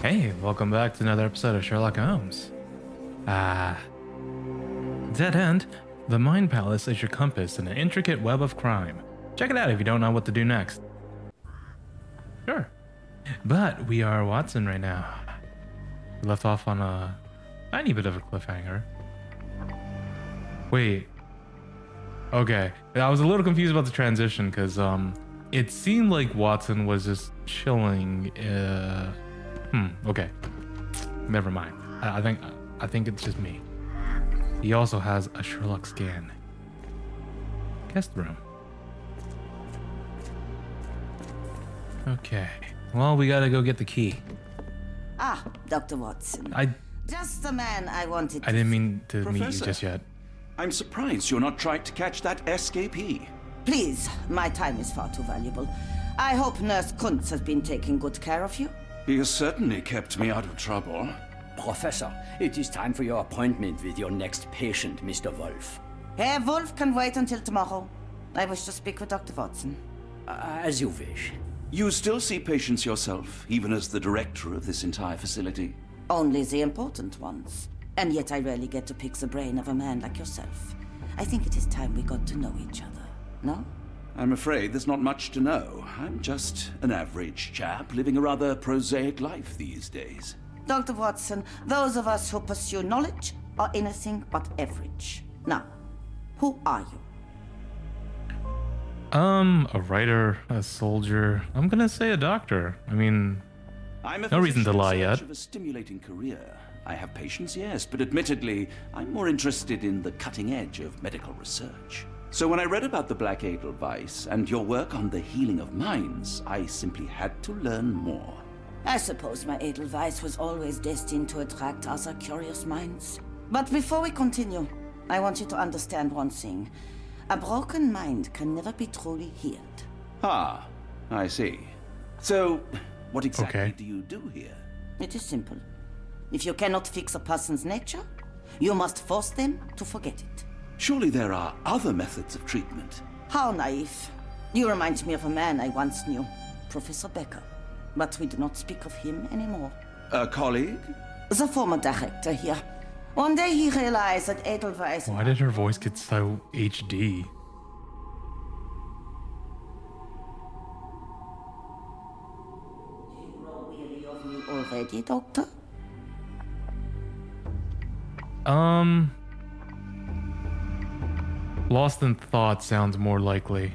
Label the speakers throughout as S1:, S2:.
S1: Hey, welcome back to another episode of Sherlock Holmes. Dead End, the Mind Palace is your compass in an intricate web of crime. Check it out if you don't know what to do next. Sure. But we are Watson right now. We left off on a tiny bit of a cliffhanger. Wait. Okay. I was a little confused about the transition because it seemed like Watson was just chilling. Okay. Never mind. I think it's just me. He also has a Sherlock scan. Guest room. Okay. Well, we gotta go get the key.
S2: Ah, Dr. Watson. Just the man I wanted to
S1: I didn't mean to meet you
S3: Professor.
S1: just yet.
S3: I'm surprised you're not trying to catch that escapee.
S2: Please, my time is far too valuable. I hope Nurse Kuntz has been taking good care of you.
S3: He has certainly kept me out of trouble.
S4: Professor, it is time for your appointment with your next patient, Mr. Wolf.
S2: Herr Wolf can wait until tomorrow. I wish to speak with Dr. Watson.
S4: As you wish.
S3: You still see patients yourself, even as the director of this entire facility.
S2: Only the important ones. And yet I rarely get to pick the brain of a man like yourself. I think it is time we got to know each other. No?
S3: I'm afraid there's not much to know. I'm just an average chap living a rather prosaic life these days.
S2: Dr. Watson, those of us who pursue knowledge are anything but average. Now, who are you?
S1: A writer, a soldier. I'm gonna say a doctor. I mean,
S3: I'm a
S1: no reason to
S3: physician in
S1: lie
S3: search
S1: yet.
S3: of a stimulating career. I have patients, yes, but admittedly, I'm more interested in the cutting edge of medical research. So when I read about the Black Edelweiss and your work on the healing of minds, I simply had to learn more.
S2: I suppose my Edelweiss was always destined to attract other curious minds. But before we continue, I want you to understand one thing. A broken mind can never be truly healed.
S3: Ah, I see. So, what exactly
S1: Okay.
S3: do you do here?
S2: It is simple. If you cannot fix a person's nature, you must force them to forget it.
S3: Surely there are other methods of treatment.
S2: How naive. You remind me of a man I once knew, Professor Becker. But we do not speak of him anymore.
S3: A colleague?
S2: The former director here. One day he realized that Edelweiss...
S1: Why did her voice get so HD?
S2: You grow weary of me already, Doctor?
S1: Lost in thought sounds more likely.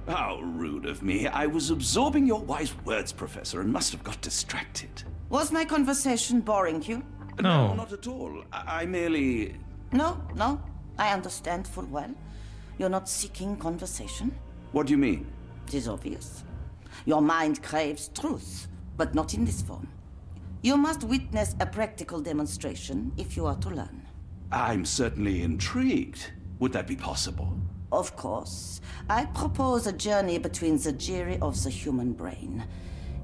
S3: How rude of me. I was absorbing your wise words, Professor, and must have got distracted.
S2: Was my conversation boring you?
S1: No.
S3: Not at all. I merely...
S2: No. I understand full well. You're not seeking conversation.
S3: What do you mean?
S2: It is obvious. Your mind craves truth, but not in this form. You must witness a practical demonstration if you are to learn.
S3: I'm certainly intrigued. Would that be possible?
S2: Of course. I propose a journey between the jury of the human brain.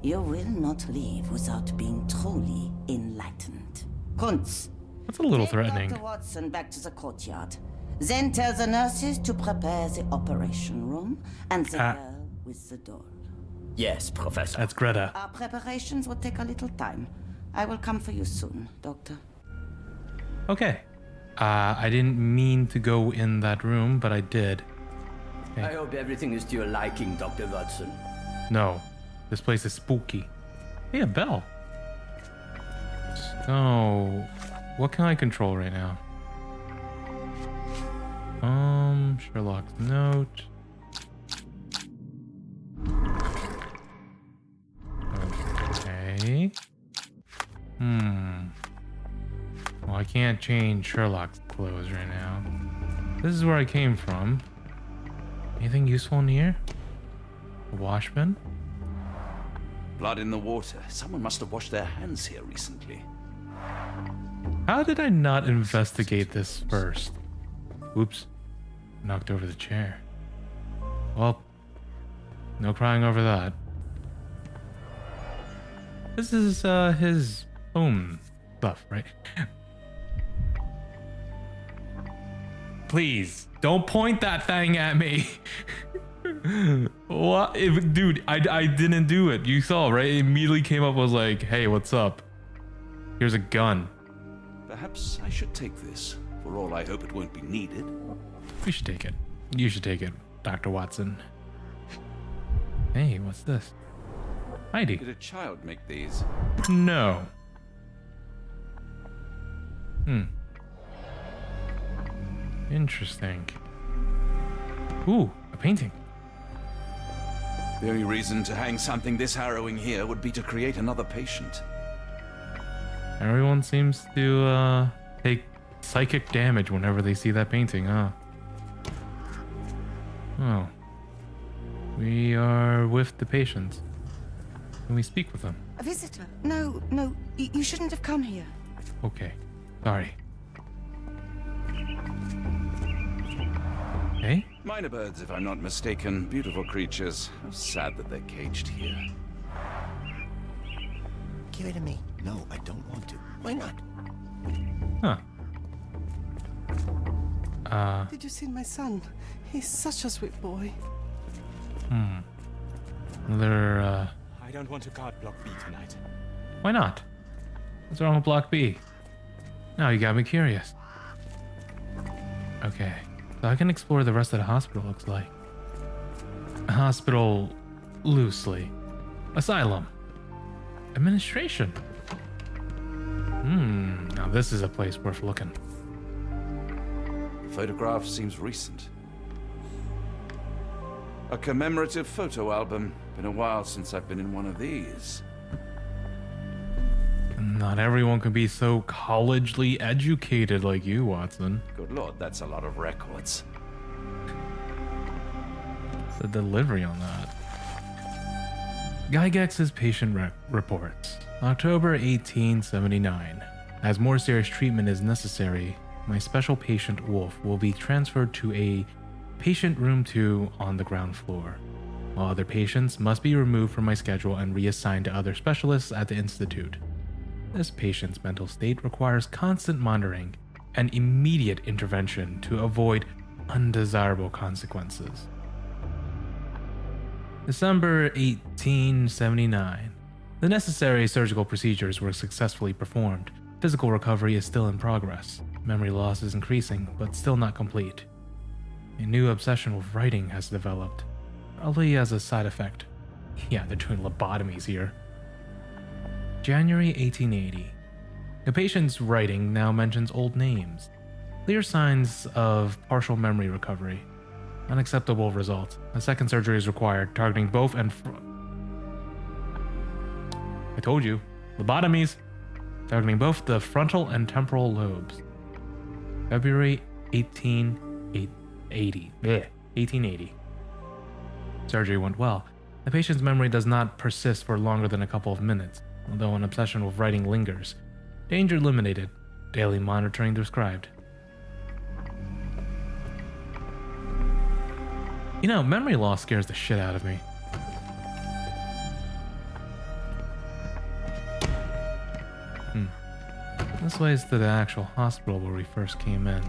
S2: You will not leave without being truly enlightened. Kuntz,
S1: That's a little
S2: take
S1: threatening.
S2: Dr. Watson back to the courtyard. Then tell the nurses to prepare the operation room and the girl with the doll.
S4: Yes, Professor.
S1: That's Greta.
S2: Our preparations will take a little time. I will come for you soon, Doctor.
S1: Okay. I didn't mean to go in that room, but I did.
S4: I hope everything is to your liking, Dr. Watson.
S1: No. This place is spooky. Hey, a bell. So, what can I control right now? Sherlock's note. Okay. Well, I can't change Sherlock's clothes right now. This is where I came from. Anything useful in here? A washbin?
S3: Blood in the water. Someone must have washed their hands here recently.
S1: How did I not investigate this first? Oops. Knocked over the chair. Well, no crying over that. This is his own stuff, right? Please, don't point that thing at me. What? Dude, I didn't do it. You saw, right? It immediately came up, was like, hey, what's up? Here's a gun.
S3: Perhaps I should take this. For all I hope it won't be needed.
S1: We should take it. You should take it, Dr. Watson. Hey, what's this? Heidi.
S3: Did a child make these?
S1: No. Interesting. Ooh, a painting.
S3: The only reason to hang something this harrowing here would be to create another patient.
S1: Everyone seems to take psychic damage whenever they see that painting, huh? Oh. We are with the patients. Can we speak with them?
S2: A visitor? No, you shouldn't have come here.
S1: Okay. Sorry. Hey?
S3: Minor birds, if I'm not mistaken. Beautiful creatures. How sad that they're caged here.
S5: Give it to me. No, I don't want to. Why not?
S1: Huh.
S6: Did you see my son? He's such a sweet boy.
S1: They're,
S7: I don't want to guard Block B tonight.
S1: why not? What's wrong with Block B? Now you got me curious. Okay, so I can explore the rest of the hospital, looks like. Hospital, loosely. Asylum. Administration. Now this is a place worth looking.
S3: The photograph seems recent. A commemorative photo album. Been a while since I've been in one of these.
S1: Not everyone can be so collegely educated like you, Watson.
S3: Good lord, that's a lot of records.
S1: The delivery on that. Gygex's patient reports. October 1879. As more serious treatment is necessary, my special patient Wolf will be transferred to a patient room 2 on the ground floor, while other patients must be removed from my schedule and reassigned to other specialists at the institute. This patient's mental state requires constant monitoring and immediate intervention to avoid undesirable consequences. December 1879. The necessary surgical procedures were successfully performed. Physical recovery is still in progress. Memory loss is increasing, but still not complete. A new obsession with writing has developed, probably as a side effect. Yeah, they're doing lobotomies here. January 1880. The patient's writing now mentions old names. Clear signs of partial memory recovery. Unacceptable result. A second surgery is required, targeting both and I told you. Lobotomies. Targeting both the frontal and temporal lobes. February 1880. Surgery went well. The patient's memory does not persist for longer than a couple of minutes, although an obsession with writing lingers. Danger eliminated. Daily monitoring prescribed. You know, memory loss scares the shit out of me. This way is to the actual hospital where we first came in.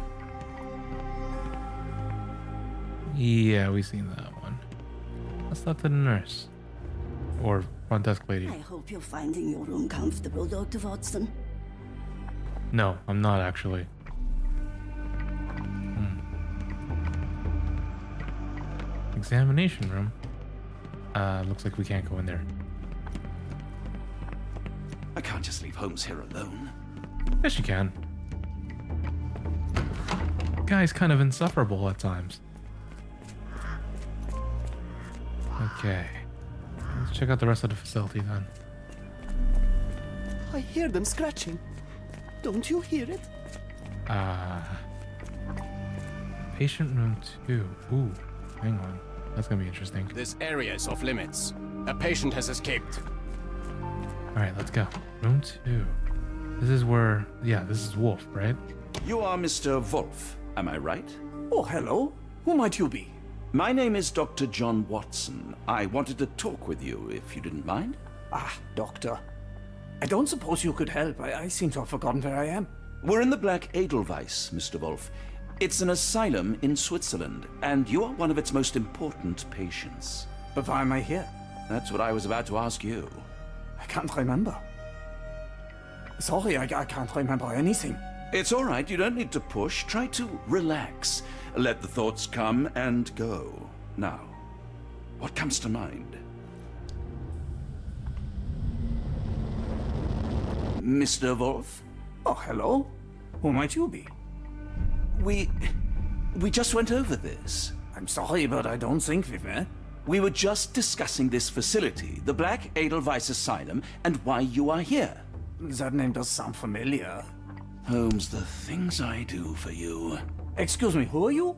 S1: Yeah, we've seen that one. Let's talk to the nurse. Or front desk lady.
S8: I hope you're finding your room comfortable, Dr. Watson.
S1: No, I'm not actually. Examination room. Looks like we can't go in there.
S3: I can't just leave Holmes here alone.
S1: Yes, you can. Guy's kind of insufferable at times. Okay. Let's check out the rest of the facility then.
S6: I hear them scratching. Don't you hear it?
S1: Patient room 2. Ooh, hang on. That's gonna be interesting.
S7: This area is off limits. A patient has escaped.
S1: Alright, let's go. Room 2. This is where... Yeah, this is Wolf, right?
S3: You are Mr. Wolf, am I right?
S6: Oh, hello. Who might you be?
S3: My name is Dr. John Watson. I wanted to talk with you, if you didn't mind.
S6: Ah, doctor. I don't suppose you could help. I seem to have forgotten where I am.
S3: We're in the Black Edelweiss, Mr. Wolf. It's an asylum in Switzerland, and you are one of its most important patients.
S6: But why am I here?
S3: That's what I was about to ask you.
S6: I can't remember. Sorry, I can't remember anything.
S3: It's all right. You don't need to push. Try to relax. Let the thoughts come and go. Now, what comes to mind? Mr. Wolf?
S6: Oh, hello? Who might you be?
S3: We just went over this.
S6: I'm sorry, but I don't think we've met.
S3: We were just discussing this facility, the Black Edelweiss Asylum, and why you are here.
S6: That name does sound familiar.
S3: Holmes, the things I do for you.
S6: Excuse me, who are you?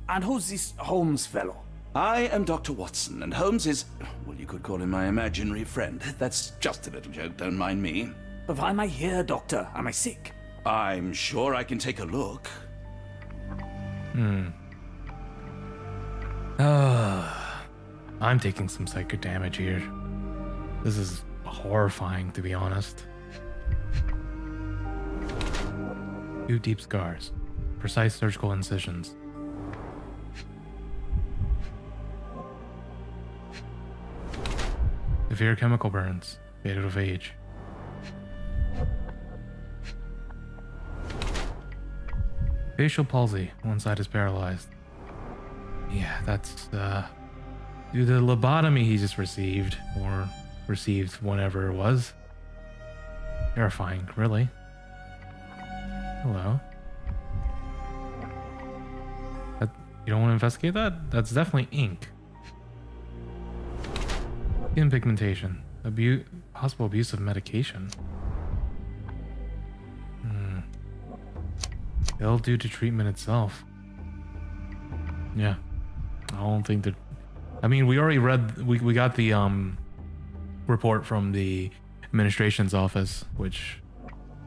S6: And who's this Holmes fellow?
S3: I am Dr. Watson, and Holmes is, well, you could call him my imaginary friend. That's just a little joke, don't mind me.
S6: But why am I here, Doctor? Am I sick?
S3: I'm sure I can take a look.
S1: I'm taking some psychic damage here. This is horrifying, to be honest. 2 deep scars. Precise surgical incisions. Severe chemical burns. Faded of age. Facial palsy. One side is paralyzed. Yeah, that's due to the lobotomy he just received, or received whenever it was. Terrifying, really. Hello. You don't want to investigate that? That's definitely ink. Skin pigmentation. Possible abuse of medication. Ill due to treatment itself. Yeah. I don't think that... I mean, we already read... We got the report from the administration's office, which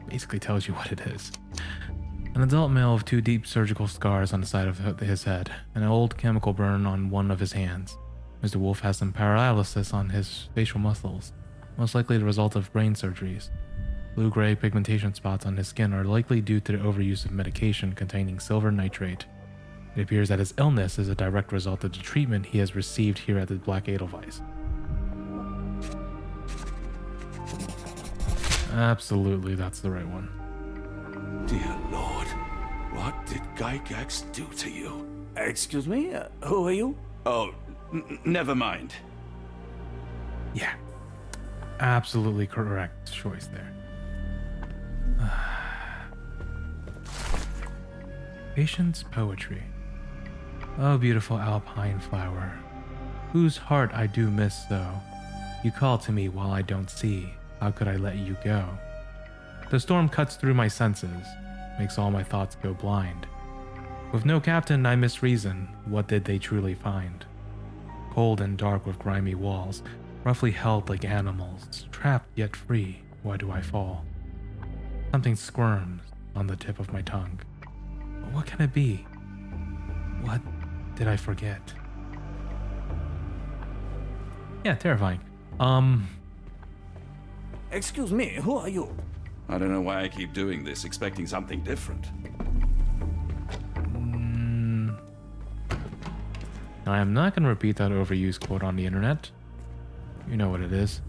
S1: basically tells you what it is. An adult male with 2 deep surgical scars on the side of his head, and an old chemical burn on one of his hands. Mr. Wolf has some paralysis on his facial muscles, most likely the result of brain surgeries. Blue-gray pigmentation spots on his skin are likely due to the overuse of medication containing silver nitrate. It appears that his illness is a direct result of the treatment he has received here at the Black Edelweiss. Absolutely, that's the right one.
S3: Dear Lord, what did Gygax do to you?
S6: Excuse me? Who are you?
S3: Oh, never mind.
S1: Yeah. Absolutely correct choice there. Patience poetry. Oh, beautiful alpine flower, whose heart I do miss so. You call to me while I don't see. How could I let you go? The storm cuts through my senses, makes all my thoughts go blind. With no captain, I misreason. What did they truly find? Cold and dark with grimy walls, roughly held like animals, trapped yet free. Why do I fall? Something squirms on the tip of my tongue. But what can it be? What did I forget? Yeah, terrifying.
S6: Excuse me, who are you?
S3: I don't know why I keep doing this, expecting something different.
S1: I am not going to repeat that overused quote on the internet. You know what it is.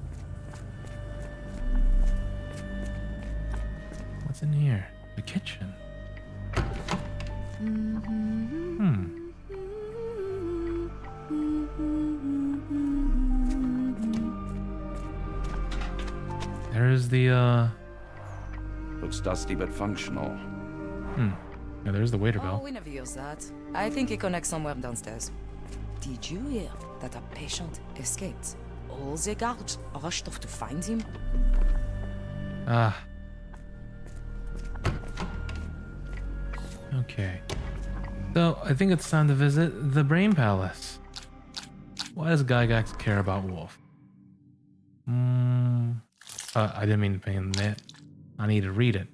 S1: What's in here? The kitchen. There's the,
S3: Looks dusty but functional.
S1: Yeah, there's the waiter
S9: Oh,
S1: bell.
S9: we never use that. I think it connects somewhere downstairs. Did you hear that a patient escaped? All the guards rushed off to find him.
S1: Ah. Okay. So, I think it's time to visit the Brain Palace. Why does Gygax care about Wolf? I didn't mean to pay him that. I need to read it.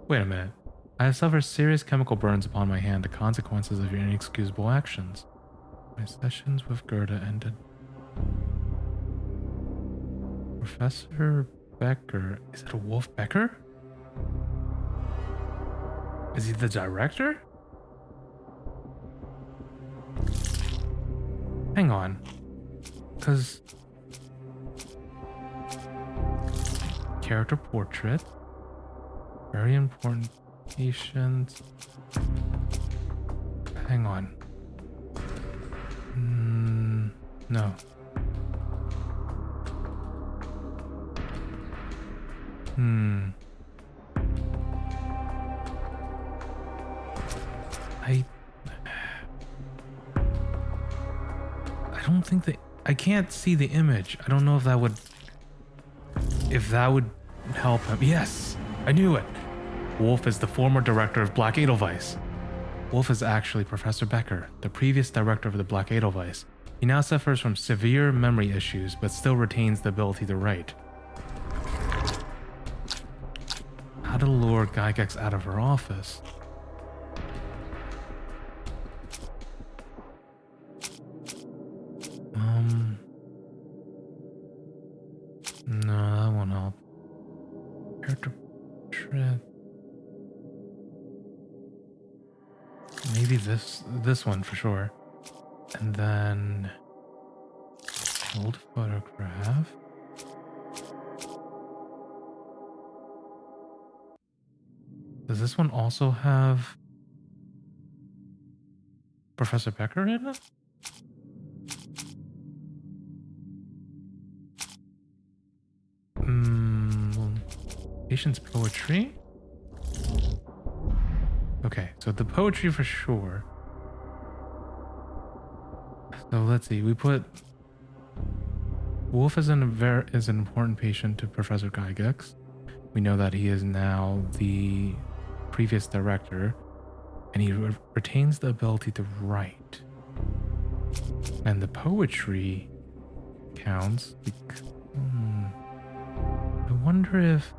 S1: Wait a minute. I have suffered serious chemical burns upon my hand, the consequences of your inexcusable actions. My sessions with Gerda ended. Professor Becker. Is it a Wolf Becker? Is he the director? Hang on. because character portrait, very important patient. Hang on. No. I don't think I can't see the image. I don't know if that would help him. Yes, I knew it. Wolf is the former director of Black Edelweiss. Wolf is actually Professor Becker, the previous director of the Black Edelweiss. He now suffers from severe memory issues, but still retains the ability to write. How to lure Gygax out of her office? No, that won't help. Character portrait. Maybe this one for sure. And then old photograph. Does this one also have Professor Becker in it? Patient's poetry? Okay, so the poetry for sure. So let's see, we put Wolf is an important patient to Professor Gygax. We know that he is now the previous director, and he retains the ability to write. And the poetry counts. I wonder if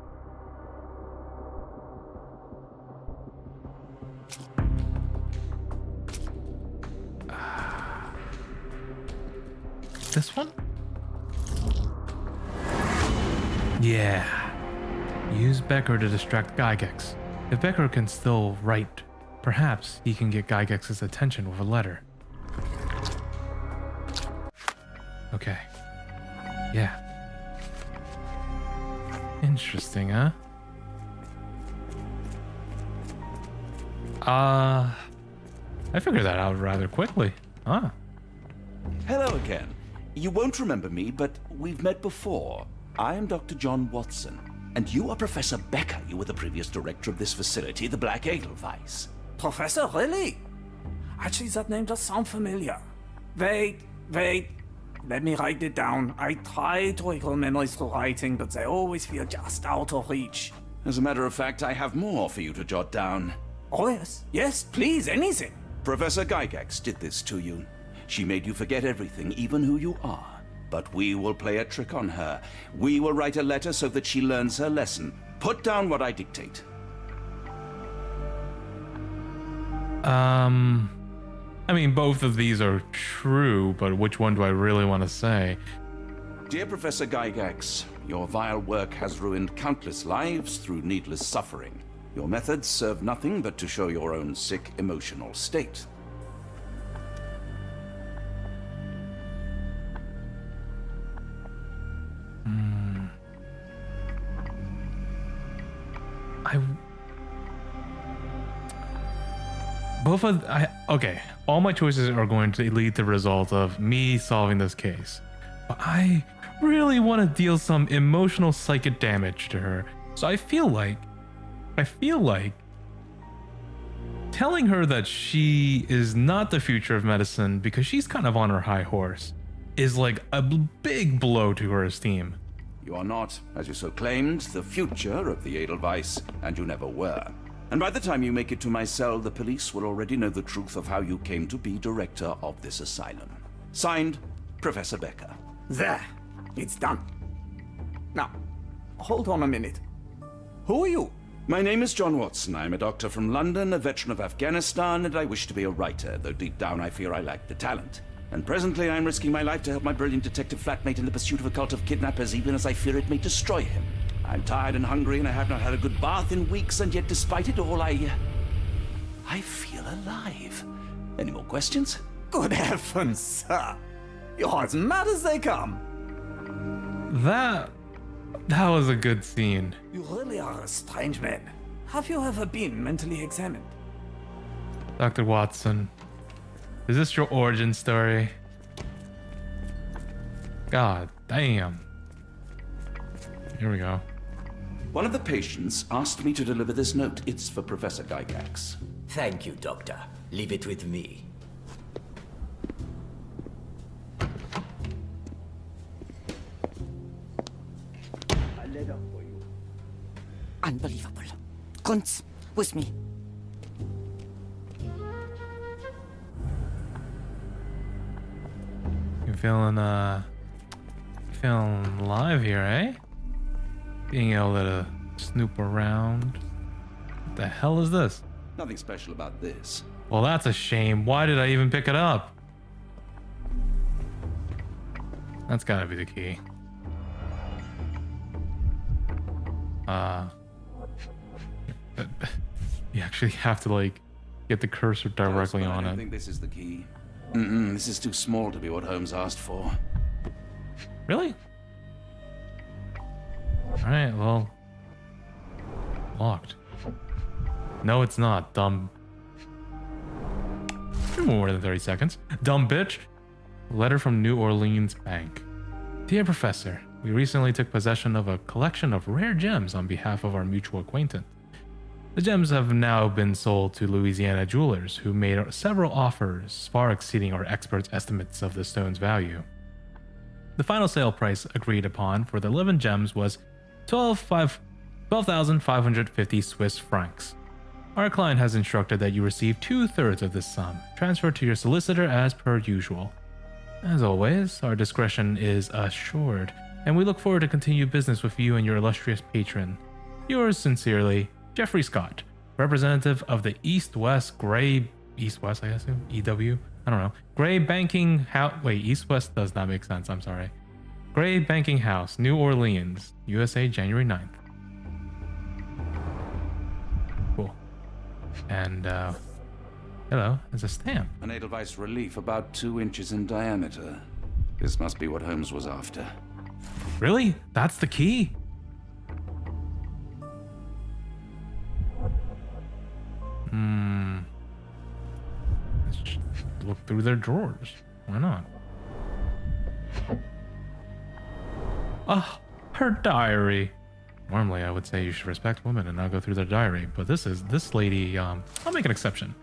S1: this one? Yeah. Use Becker to distract Gygax. If Becker can still write, perhaps he can get Gygax's attention with a letter. Okay. Yeah. Interesting, huh? I figured that out rather quickly. Ah.
S3: Hello again. You won't remember me, but we've met before. I am Dr. John Watson, and you are Professor Becker. You were the previous director of this facility, the Black Edelweiss.
S6: Professor, really? Actually, that name does sound familiar. Wait. Let me write it down. I try to recall memories through writing, but they always feel just out of reach.
S3: As a matter of fact, I have more for you to jot down.
S6: Oh, yes. Yes, please, anything.
S3: Professor Gygax did this to you. She made you forget everything, even who you are. But we will play a trick on her. We will write a letter so that she learns her lesson. Put down what I dictate.
S1: I mean, both of these are true, but which one do I really want to say?
S3: Dear Professor Gygax, your vile work has ruined countless lives through needless suffering. Your methods serve nothing but to show your own sick emotional state.
S1: Okay, all my choices are going to lead to the result of me solving this case. But I really want to deal some emotional psychic damage to her. So I feel like telling her that she is not the future of medicine because she's kind of on her high horse is like a big blow to her esteem.
S3: You are not, as you so claimed, the future of the Edelweiss, and you never were. And by the time you make it to my cell, the police will already know the truth of how you came to be director of this asylum. Signed, Professor Becker.
S6: There. It's done. Now, hold on a minute. Who are you?
S3: My name is John Watson. I'm a doctor from London, a veteran of Afghanistan, and I wish to be a writer, though deep down I fear I lack the talent. And presently I'm risking my life to help my brilliant detective flatmate in the pursuit of a cult of kidnappers, even as I fear it may destroy him. I'm tired and hungry, and I have not had a good bath in weeks, and yet despite it all, I feel alive. Any more questions?
S6: Good heavens, sir. You're as mad as they come.
S1: That was a good scene.
S6: You really are a strange man. Have you ever been mentally examined?
S1: Dr. Watson, is this your origin story? God damn. Here we go.
S3: One of the patients asked me to deliver this note. It's for Professor Gygax.
S5: Thank you, Doctor. Leave it with me.
S2: Unbelievable. Kunz, with me.
S1: You feeling alive here, eh? Being able to snoop around. What the hell is this?
S3: Nothing special about this.
S1: Well, that's a shame. Why did I even pick it up? That's gotta be the key. You actually have to, like, get the cursor directly on
S3: I
S1: it.
S3: think this is the key. This is too small to be what Holmes asked for.
S1: Really? Alright, well. Locked. No, it's not, dumb. More than 30 seconds. Dumb bitch. Letter from New Orleans Bank. Dear Professor, we recently took possession of a collection of rare gems on behalf of our mutual acquaintance. The gems have now been sold to Louisiana jewelers, who made several offers far exceeding our experts' estimates of the stone's value. The final sale price agreed upon for the 11 gems was 12,550 Swiss francs. Our client has instructed that you receive 2/3 of this sum, transferred to your solicitor as per usual. As always, our discretion is assured, and we look forward to continue business with you and your illustrious patron. Yours sincerely, Jeffrey Scott, representative of the East-West, I assume? EW? I don't know. Gray Banking House. Wait, East-West does not make sense. I'm sorry. Gray Banking House, New Orleans, USA, January 9th. Cool. And, hello, there's a stamp.
S3: An Edelweiss relief about 2 inches in diameter. This must be what Holmes was after.
S1: Really? That's the key? Let's just look through their drawers. Why not? Ah, her diary. Normally, I would say you should respect women and not go through their diary, but this lady, I'll make an exception.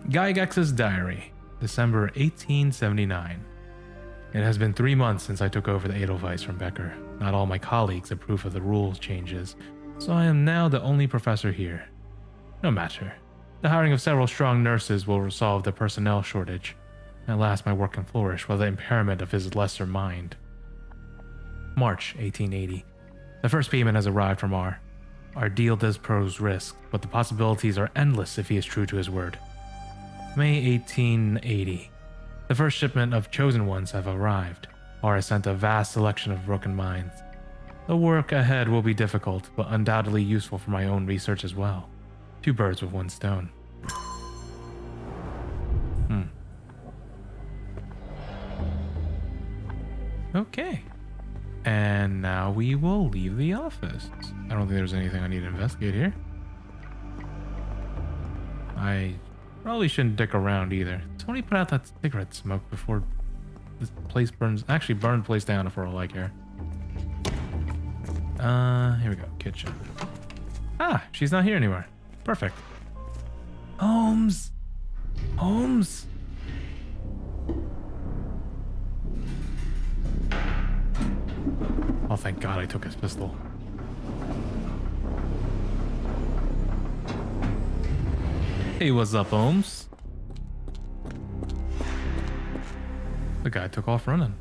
S1: Gygax's diary, December 1879. It has been 3 months since I took over the Edelweiss from Becker. Not all my colleagues approve of the rules changes, so I am now the only professor here. No matter. The hiring of several strong nurses will resolve the personnel shortage. At last my work can flourish while the impairment of his lesser mind. March 1880. The first payment has arrived from R. Our deal does pose risk, but the possibilities are endless if he is true to his word. May 1880. The first shipment of chosen ones have arrived. R has sent a vast selection of broken minds. The work ahead will be difficult, but undoubtedly useful for my own research as well. 2 birds with 1 stone. Okay. And now we will leave the office. I don't think there's anything I need to investigate here. I probably shouldn't dick around either. Somebody put out that cigarette smoke before this place burns. Actually, burn the place down for all I care. Here we go. Kitchen. Ah, she's not here anymore. Perfect. Holmes. Holmes. Oh, thank God I took his pistol. Hey, what's up, Holmes? The guy took off running.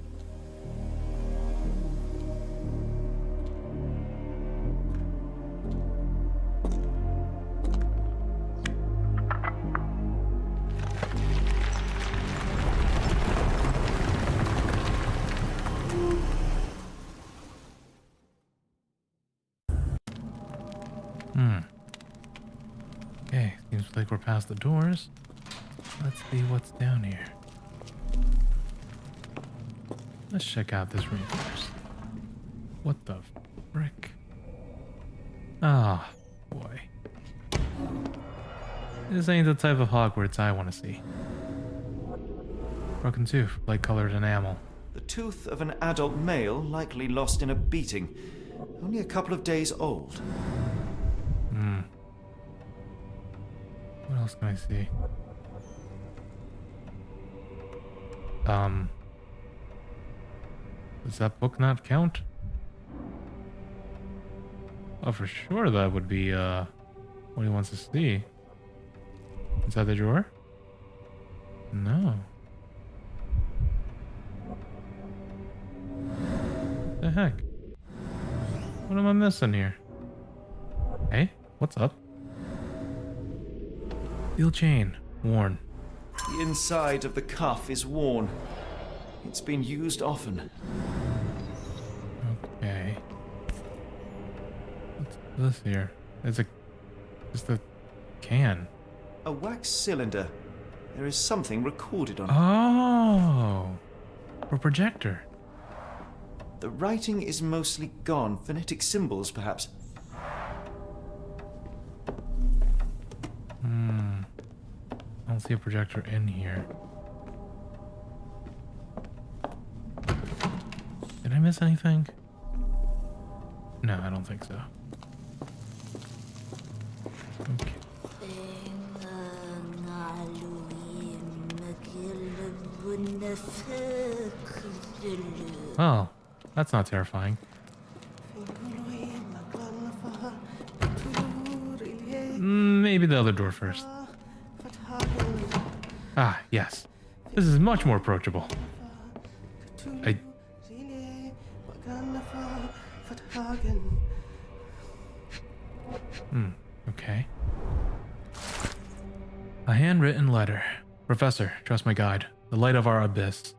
S1: Okay, seems like we're past the doors. Let's see what's down here. Let's check out this room first. What the frick? Ah, boy. This ain't the type of Hogwarts I want to see. Broken tooth, light-colored enamel.
S10: The tooth of an adult male, likely lost in a beating. Only a couple of days old.
S1: What else can I see? Does that book not count? Oh, for sure that would be, what he wants to see. Inside the drawer? No. What the heck? What am I missing here? Hey, what's up? Steel chain, worn.
S10: The inside of the cuff is worn. It's been used often.
S1: Okay. What's this here? It's just a can.
S10: A wax cylinder. There is something recorded on it.
S1: Oh, for projector.
S10: The writing is mostly gone. Phonetic symbols, perhaps.
S1: I don't see a projector in here. Did I miss anything? No, I don't think so. Okay. Oh, that's not terrifying. Maybe the other door first. Ah, yes. This is much more approachable. Okay. A handwritten letter. Professor, trust my guide, the light of our abyss.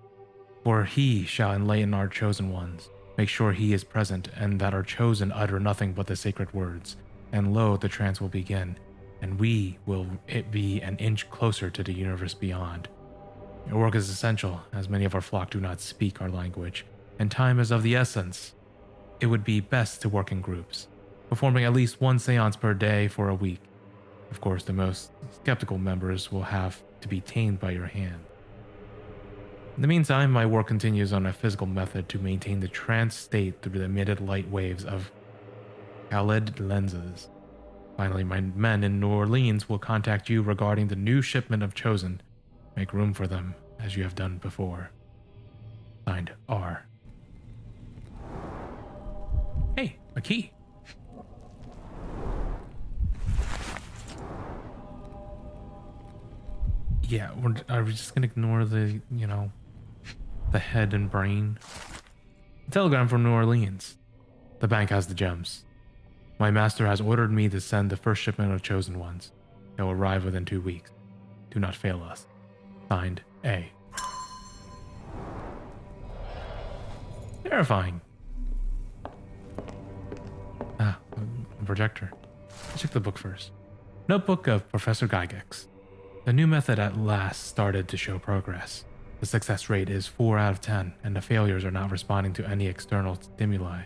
S1: For he shall enlighten our chosen ones. Make sure he is present, and that our chosen utter nothing but the sacred words. And lo, the trance will begin, and we will be an inch closer to the universe beyond. Your work is essential, as many of our flock do not speak our language, and time is of the essence. It would be best to work in groups, performing at least one seance per day for a week. Of course, the most skeptical members will have to be tamed by your hand. In the meantime, my work continues on a physical method to maintain the trance state through the emitted light waves of OLED lenses. Finally, my men in New Orleans will contact you regarding the new shipment of Chosen. Make room for them, as you have done before. Signed, R. Hey, a key. Yeah, are we just gonna ignore the, the head and brain? A telegram from New Orleans. The bank has the gems. My master has ordered me to send the first shipment of chosen ones. They will arrive within 2 weeks. Do not fail us. Signed, A. Terrifying. Ah, a projector. Let's check the book first. Notebook of Professor Gygax. The new method at last started to show progress. The success rate is 4 out of 10, and the failures are not responding to any external stimuli.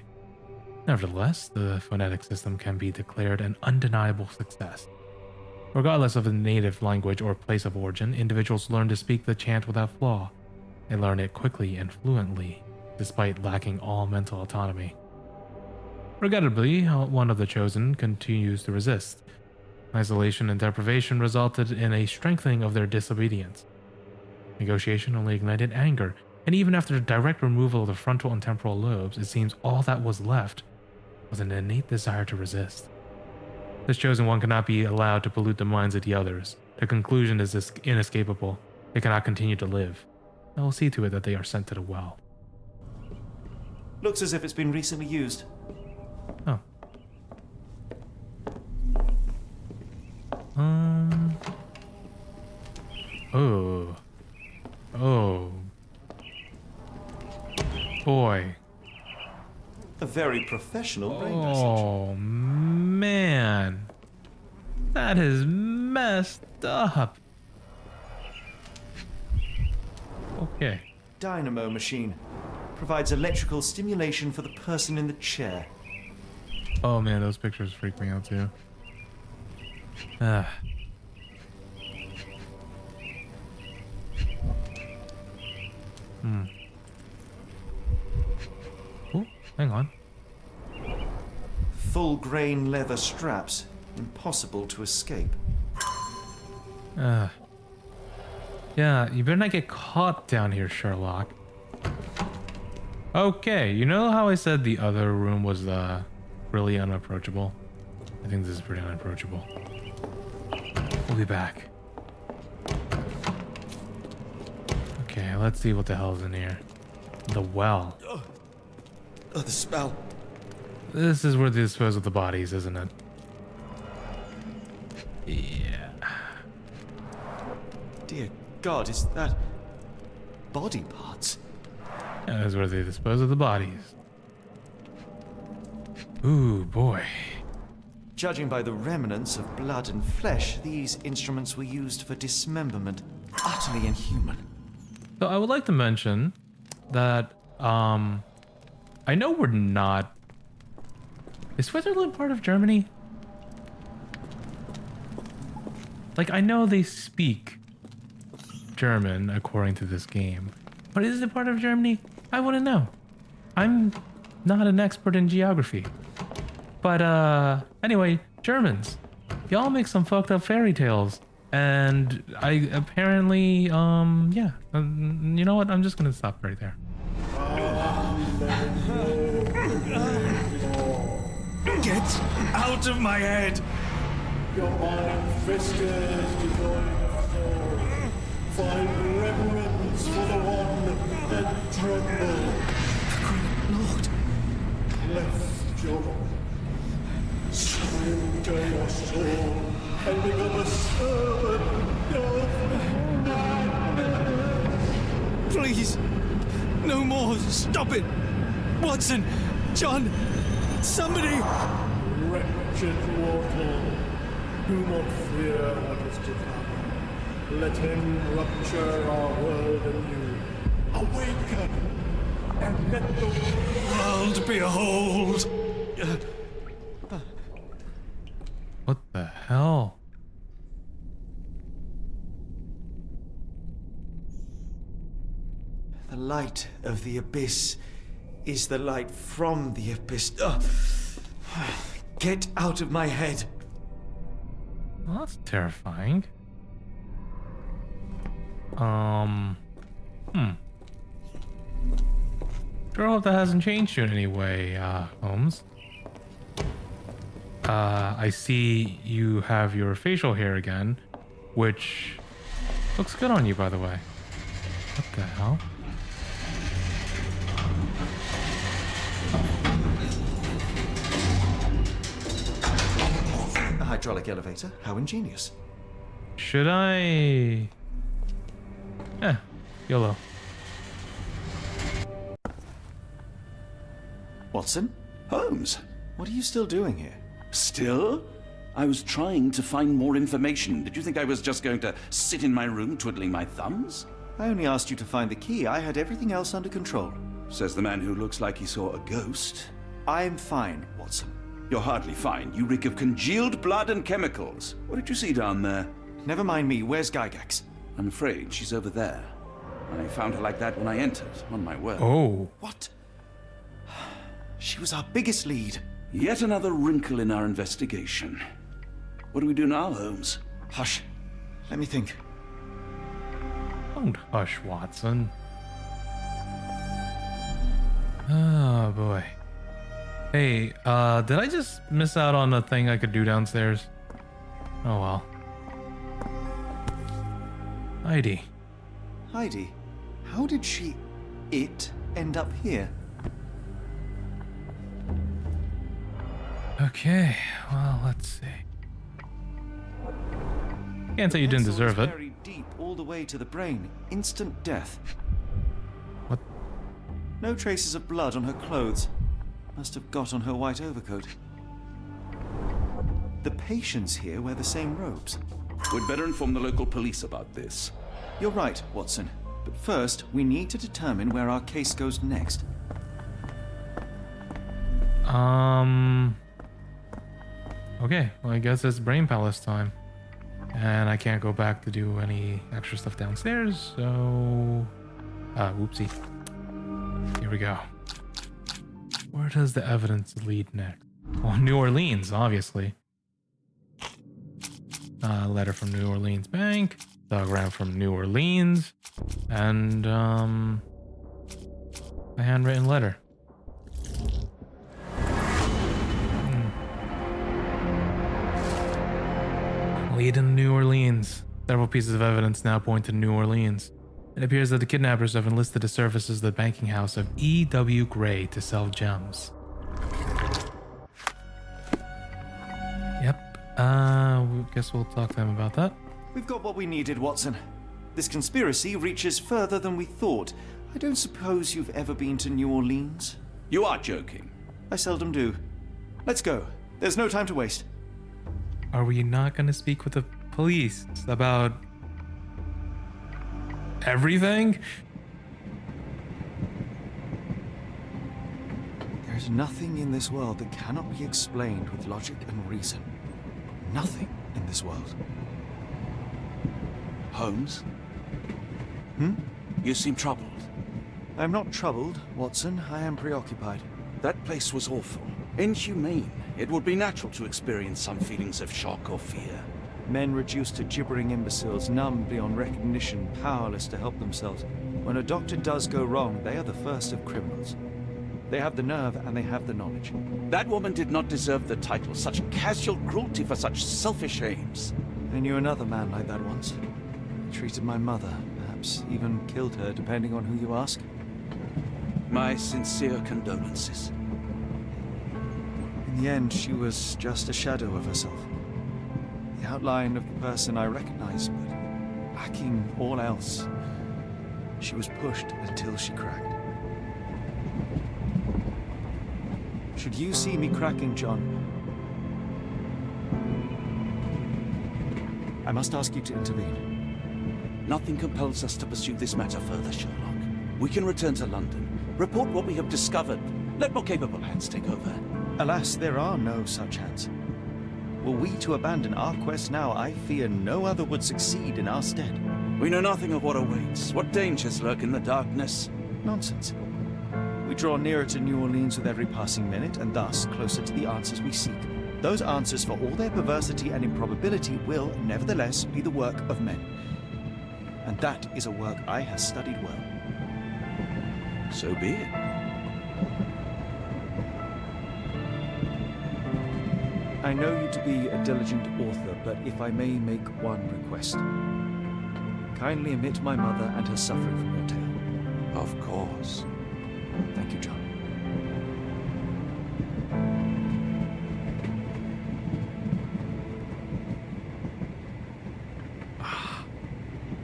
S1: Nevertheless, the phonetic system can be declared an undeniable success. Regardless of the native language or place of origin, individuals learn to speak the chant without flaw. They learn it quickly and fluently, despite lacking all mental autonomy. Regrettably, one of the chosen continues to resist. Isolation and deprivation resulted in a strengthening of their disobedience. Negotiation only ignited anger, and even after the direct removal of the frontal and temporal lobes, it seems all that was left was an innate desire to resist. This chosen one cannot be allowed to pollute the minds of the others. The conclusion is inescapable. They cannot continue to live. I will see to it that they are sent to the well.
S10: Looks as if it's been recently used.
S1: Oh. Oh. Oh. Boy.
S10: A very professional brain message.
S1: Oh, man. That is messed up. Okay.
S10: Dynamo machine. provides electrical stimulation for the person in the chair.
S1: Oh man, those pictures freak me out too. Ah. Oh, hang on.
S10: Full grain leather straps. Impossible to escape.
S1: Yeah, you better not get caught down here, Sherlock. Okay, you know how I said the other room was really unapproachable? I think this is pretty unapproachable. We'll be back. Okay, let's see what the hell's in here. The well.
S10: Oh, the smell.
S1: This is where they dispose of the bodies, isn't it? Yeah.
S10: Dear God, is that body parts?
S1: That is where they dispose of the bodies. Ooh, boy.
S10: Judging by the remnants of blood and flesh, these instruments were used for dismemberment. Utterly inhuman.
S1: So I would like to mention that I know we're not. Is Switzerland part of Germany? Like, I know they speak German according to this game, but is it part of Germany? I wouldn't know. I'm not an expert in geography. But anyway, Germans, y'all make some fucked up fairy tales. And I apparently, yeah. You know what? I'm just gonna stop right there.
S6: Get out of my head!
S11: Your mind festers devoid of soul. Find reverence for the one that trembled.
S6: Lord!
S11: Left your surrender your soul and become a servant of madness.
S6: Please! No more! Stop it! Watson! John! Somebody!
S11: Wretched mortal, do not fear what is to come. Let him rupture our world anew. Awaken, and let the
S6: World behold!
S1: What the hell?
S10: The light of the abyss is the light from the abyss. Get out of my head.
S1: Well, that's terrifying. Sure hope that hasn't changed you in any way, Holmes. I see you have your facial hair again, which looks good on you, by the way. What the hell?
S10: A hydraulic elevator? How ingenious.
S1: Should I... YOLO.
S10: Watson?
S3: Holmes,
S10: What are you still doing here?
S3: still? I was trying to find more information. Did you think I was just going to sit in my room twiddling my thumbs?
S10: I only asked you to find the key. I had everything else under control.
S3: Says the man who looks like he saw a ghost.
S10: I'm fine, Watson.
S3: You're hardly fine. You reek of congealed blood and chemicals. What did you see down there?
S10: Never mind me. Where's Gygax?
S3: I'm afraid she's over there. I found her like that when I entered, on my word.
S1: Oh.
S10: What? She was our biggest lead.
S3: Yet another wrinkle in our investigation. What do we do now, Holmes?
S10: Hush. Let me think.
S1: Don't hush, Watson. Oh, boy. Hey, did I just miss out on a thing I could do downstairs? Oh, well. Heidi.
S10: Heidi, how did it end up here?
S1: Okay, well, let's see. Can't say you didn't deserve it.
S10: Buried deep all the way to the brain. Instant death.
S1: What?
S10: No traces of blood on her clothes. Must have got on her white overcoat. The patients here wear the same robes.
S3: We'd better inform the local police about this.
S10: You're right, Watson. But first, we need to determine where our case goes next.
S1: Okay, well, I guess it's Brain Palace time. And I can't go back to do any extra stuff downstairs, so... whoopsie. Here we go. Where does the evidence lead next? Well, New Orleans, obviously. Letter from New Orleans Bank. Telegram from New Orleans. And, a handwritten letter. Lead in New Orleans. Several pieces of evidence now point to New Orleans. It appears that the kidnappers have enlisted the services of the banking house of E.W. Gray to sell gems. Yep. Guess we'll talk to them about that.
S10: We've got what we needed, Watson. This conspiracy reaches further than we thought. I don't suppose you've ever been to New Orleans?
S3: You are joking.
S10: I seldom do. Let's go. There's no time to waste.
S1: Are we not going to speak with the police about everything?
S10: There's nothing in this world that cannot be explained with logic and reason. Nothing in this world.
S3: Holmes?
S10: Hmm?
S3: You seem troubled.
S10: I'm not troubled, Watson. I am preoccupied.
S3: That place was awful. Inhumane. It would be natural to experience some feelings of shock or fear.
S10: Men reduced to gibbering imbeciles, numb beyond recognition, powerless to help themselves. When a doctor does go wrong, they are the first of criminals. They have the nerve and they have the knowledge.
S3: That woman did not deserve the title. Such casual cruelty for such selfish aims.
S10: I knew another man like that once. He treated my mother, perhaps even killed her, depending on who you ask.
S3: My sincere condolences.
S10: In the end, she was just a shadow of herself. The outline of the person I recognized, but lacking all else. She was pushed until she cracked. Should you see me cracking, John, I must ask you to intervene.
S3: Nothing compels us to pursue this matter further, Sherlock. We can return to London, report what we have discovered. Let more capable hands take over.
S10: Alas, there are no such hands. Were we to abandon our quest now, I fear no other would succeed in our stead.
S3: We know nothing of what awaits, what dangers lurk in the darkness.
S10: Nonsense. We draw nearer to New Orleans with every passing minute, and thus closer to the answers we seek. Those answers, for all their perversity and improbability, will, nevertheless, be the work of men. And that is a work I have studied well.
S3: So be it.
S10: I know you to be a diligent author, but if I may make one request. Kindly omit my mother and her suffering from your tale.
S3: Of course.
S10: Thank you, John.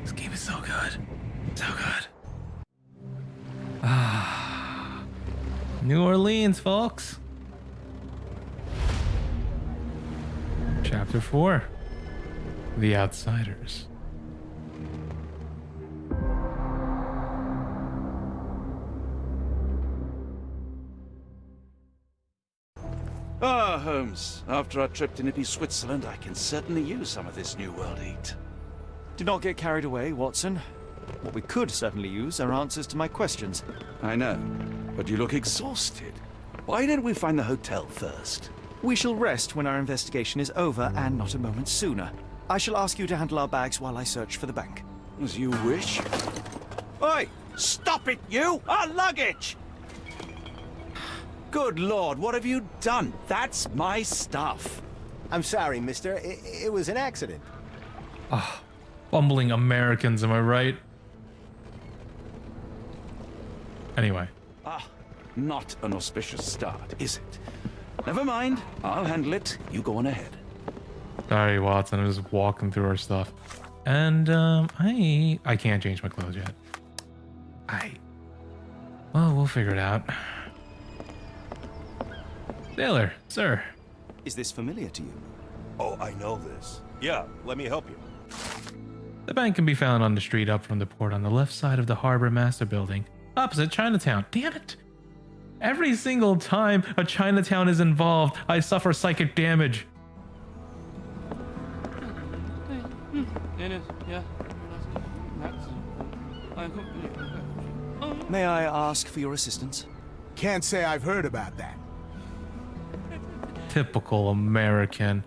S1: This game is so good. So good. New Orleans, folks. Chapter 4. The Outsiders.
S3: Ah, Holmes. After our trip to nippy Switzerland, I can certainly use some of this New World heat.
S10: Do not get carried away, Watson. What we could certainly use are answers to my questions.
S3: I know, but you look exhausted. Why didn't we find the hotel first?
S10: We shall rest when our investigation is over, and not a moment sooner. I shall ask you to handle our bags while I search for the bank.
S3: As you wish. Oi! Stop it, you! Our luggage! Good Lord, what have you done? That's my stuff.
S12: I'm sorry, mister. It was an accident.
S1: Bumbling Americans, am I right? Anyway.
S3: Not an auspicious start, is it? Never mind. I'll handle it. You go on ahead.
S1: Sorry, Watson. I'm just walking through our stuff. And, I can't change my clothes yet. Well, we'll figure it out. Sailor, sir.
S10: Is this familiar to you?
S13: Oh, I know this. Yeah, let me help you.
S1: The bank can be found on the street up from the port on the left side of the Harbor Master Building, opposite Chinatown. Damn it! Every single time a Chinatown is involved, I suffer psychic damage.
S10: May I ask for your assistance?
S12: Can't say I've heard about that.
S1: Typical American.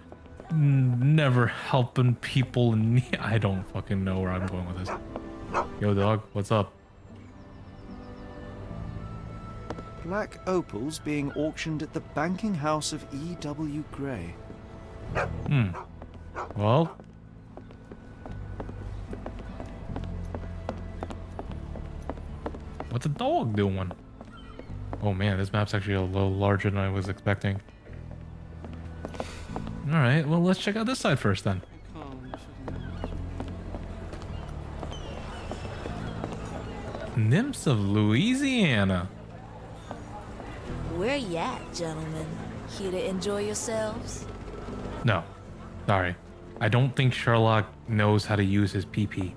S1: Never helping people in need. I don't fucking know where I'm going with this. Yo, dog, what's up?
S10: Black opals being auctioned at the banking house of E.W. Gray.
S1: Well. What's the dog doing? Oh man, this map's actually a little larger than I was expecting. Alright, well let's check out this side first then. Nymphs of Louisiana.
S14: Where you at, gentlemen? Here to enjoy yourselves?
S1: No, sorry. I don't think Sherlock knows how to use his PP.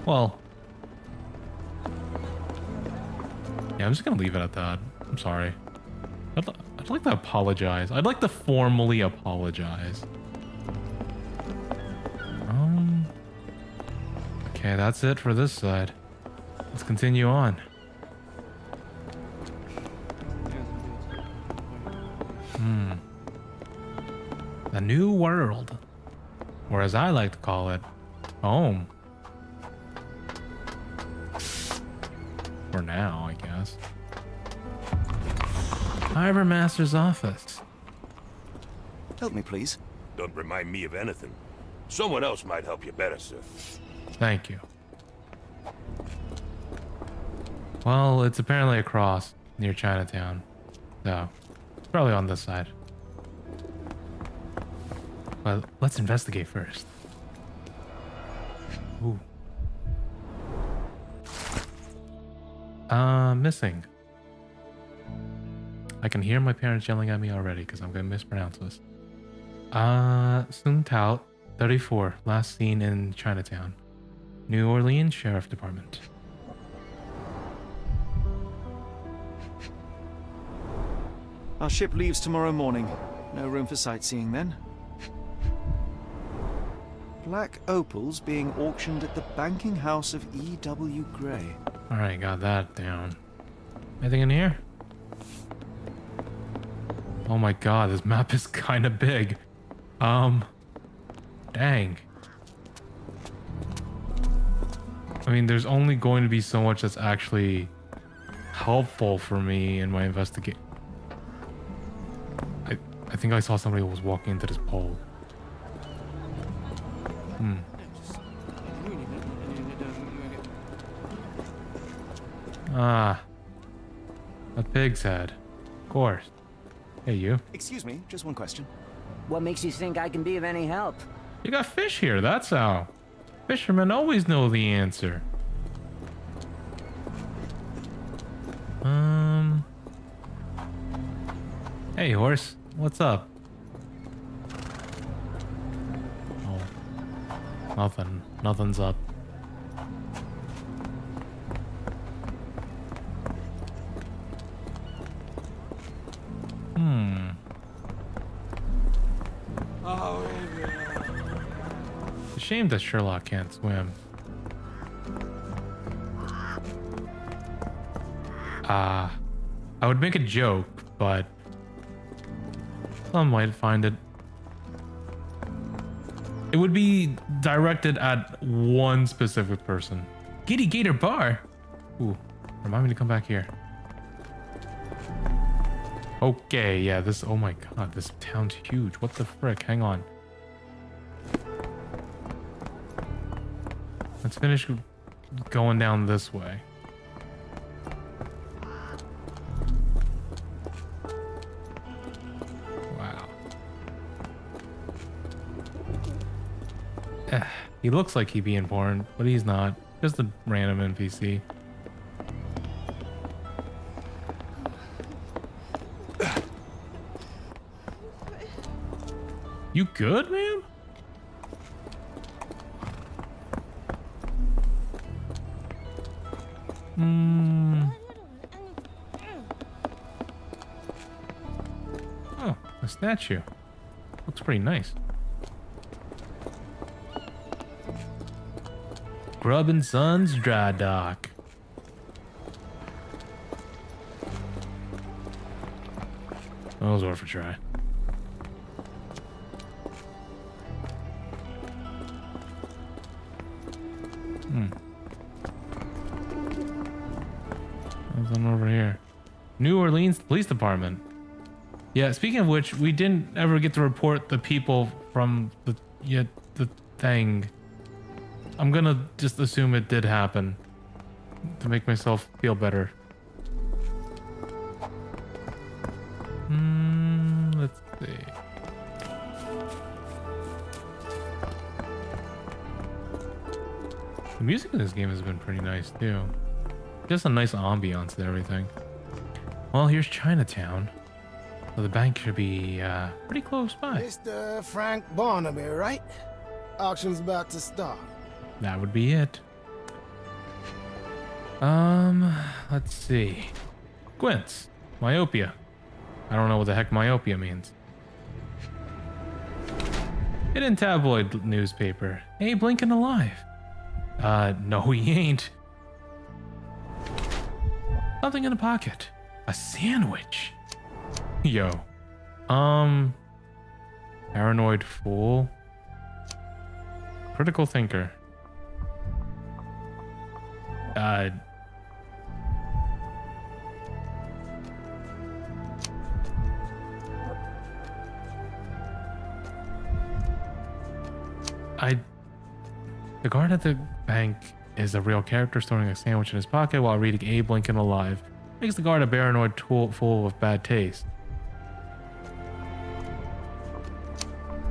S1: Well, yeah, I'm just gonna leave it at that. I'm sorry. I'd like to apologize. I'd like to formally apologize. Okay, that's it for this side. Let's continue on. The New World, or as I like to call it, home. For now, I guess. Harbor Master's office.
S10: Help me, please.
S13: Don't remind me of anything. Someone else might help you better, sir.
S1: Thank you. Well, it's apparently across near Chinatown. So, it's probably on this side. But let's investigate first. Ooh. Missing. I can hear my parents yelling at me already because I'm going to mispronounce this. Sun Tao, 34, last seen in Chinatown. New Orleans Sheriff Department.
S10: Our ship leaves tomorrow morning. No room for sightseeing then. Black opals being auctioned at the banking house of E.W. Gray.
S1: Alright, got that down. Anything in here? Oh my god, this map is kind of big. Dang. I mean, there's only going to be so much that's actually helpful for me in my investigation. I think I saw somebody who was walking into this pole. Ah. A pig's head. Of course. Hey, you.
S10: Excuse me, just one question.
S15: What makes you think I can be of any help?
S1: You got fish here, that's how. Fishermen always know the answer. Hey, horse. What's up? Oh. Nothing. Nothing's up. It's a shame that Sherlock can't swim. I would make a joke, but some might find it. It would be directed at one specific person. Giddy Gator Bar. Ooh, remind me to come back here. Okay, yeah, this, oh my god, this town's huge. What the frick? Hang on. Let's finish going down this way. Wow. He looks like he'd be important, but he's not. Just a random NPC. You good, man? A statue. Looks pretty nice. Grubb and Sons Dry Dock. Those worth a try. Nothing over here. New Orleans Police Department. Yeah, speaking of which, we didn't ever get to report the people from the thing. I'm gonna just assume it did happen to make myself feel better. Let's see. The music in this game has been pretty nice too. Just a nice ambiance and everything. Well, here's Chinatown. So the bank should be pretty close by.
S12: Mr. Frank Barnaby, right? Auction's about to start.
S1: That would be it. Let's see. Quince. Myopia. I don't know what the heck myopia means. Hidden tabloid newspaper. Abe Lincoln alive. No he ain't. Something in a pocket. A sandwich. Yo. Paranoid fool. Critical thinker. The guard at the bank is a real character storing a sandwich in his pocket while reading Abe Lincoln Alive. Makes the guard a paranoid fool of bad taste.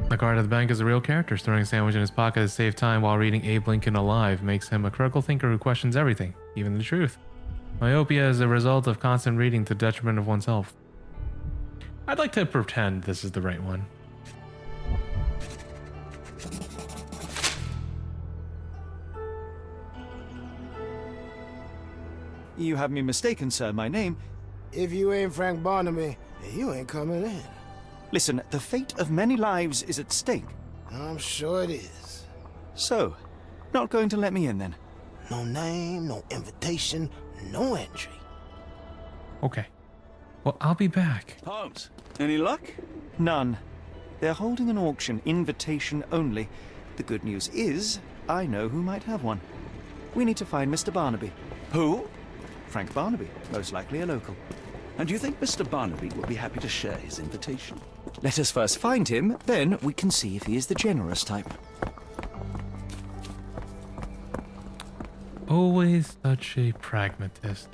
S1: The guard at the bank is a real character storing a sandwich in his pocket to save time while reading Abe Lincoln Alive. Makes him a critical thinker who questions everything, even the truth. Myopia is a result of constant reading to the detriment of one's health. I'd like to pretend this is the right one.
S10: You have me mistaken, sir. My name...
S12: If you ain't Frank Barnaby, you ain't coming in.
S10: Listen, the fate of many lives is at stake.
S12: I'm sure it is.
S10: So, not going to let me in then?
S12: No name, no invitation, no entry.
S1: Okay. Well, I'll be back.
S3: Holmes, any luck?
S10: None. They're holding an auction, invitation only. The good news is, I know who might have one. We need to find Mr. Barnaby.
S3: Who?
S10: Frank Barnaby, most likely a local.
S3: And you think Mr. Barnaby will be happy to share his invitation?
S10: Let us first find him, then we can see if he is the generous type.
S1: Always such a pragmatist.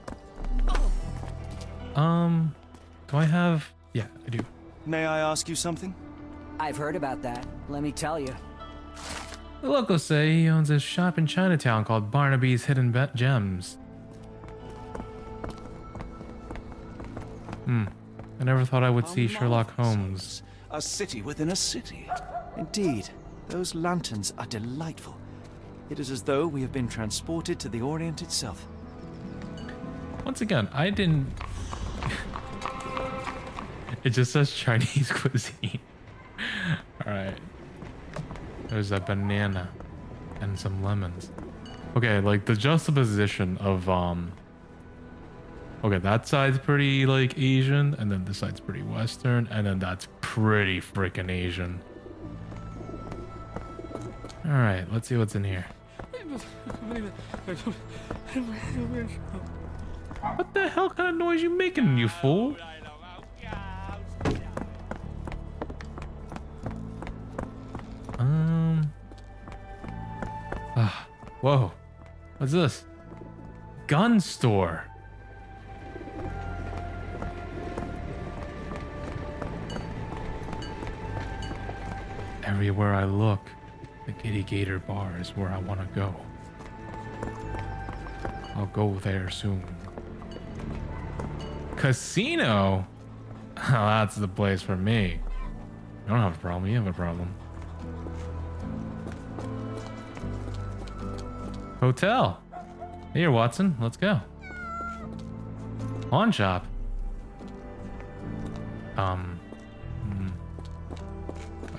S1: Do I have... Yeah, I do.
S10: May I ask you something?
S15: I've heard about that. Let me tell you.
S1: The locals say he owns a shop in Chinatown called Barnaby's Hidden Gems. I never thought I would see Sherlock Holmes.
S3: A city within a city.
S10: Indeed. Those lanterns are delightful. It is as though we have been transported to the Orient itself.
S1: Once again, I didn't... It just says Chinese cuisine. Alright. There's a banana and some lemons. Okay, like the juxtaposition of okay, that side's pretty like Asian, and then this side's pretty Western, and then that's pretty freaking Asian. Alright, let's see what's in here. What the hell kind of noise you making, you fool? Whoa. What's this? Gun store. Everywhere I look, the Kitty Gator bar is where I want to go. I'll go there soon. Casino? Oh, that's the place for me. I don't have a problem. You have a problem. Hotel. Here, Watson. Let's go. Pawn shop.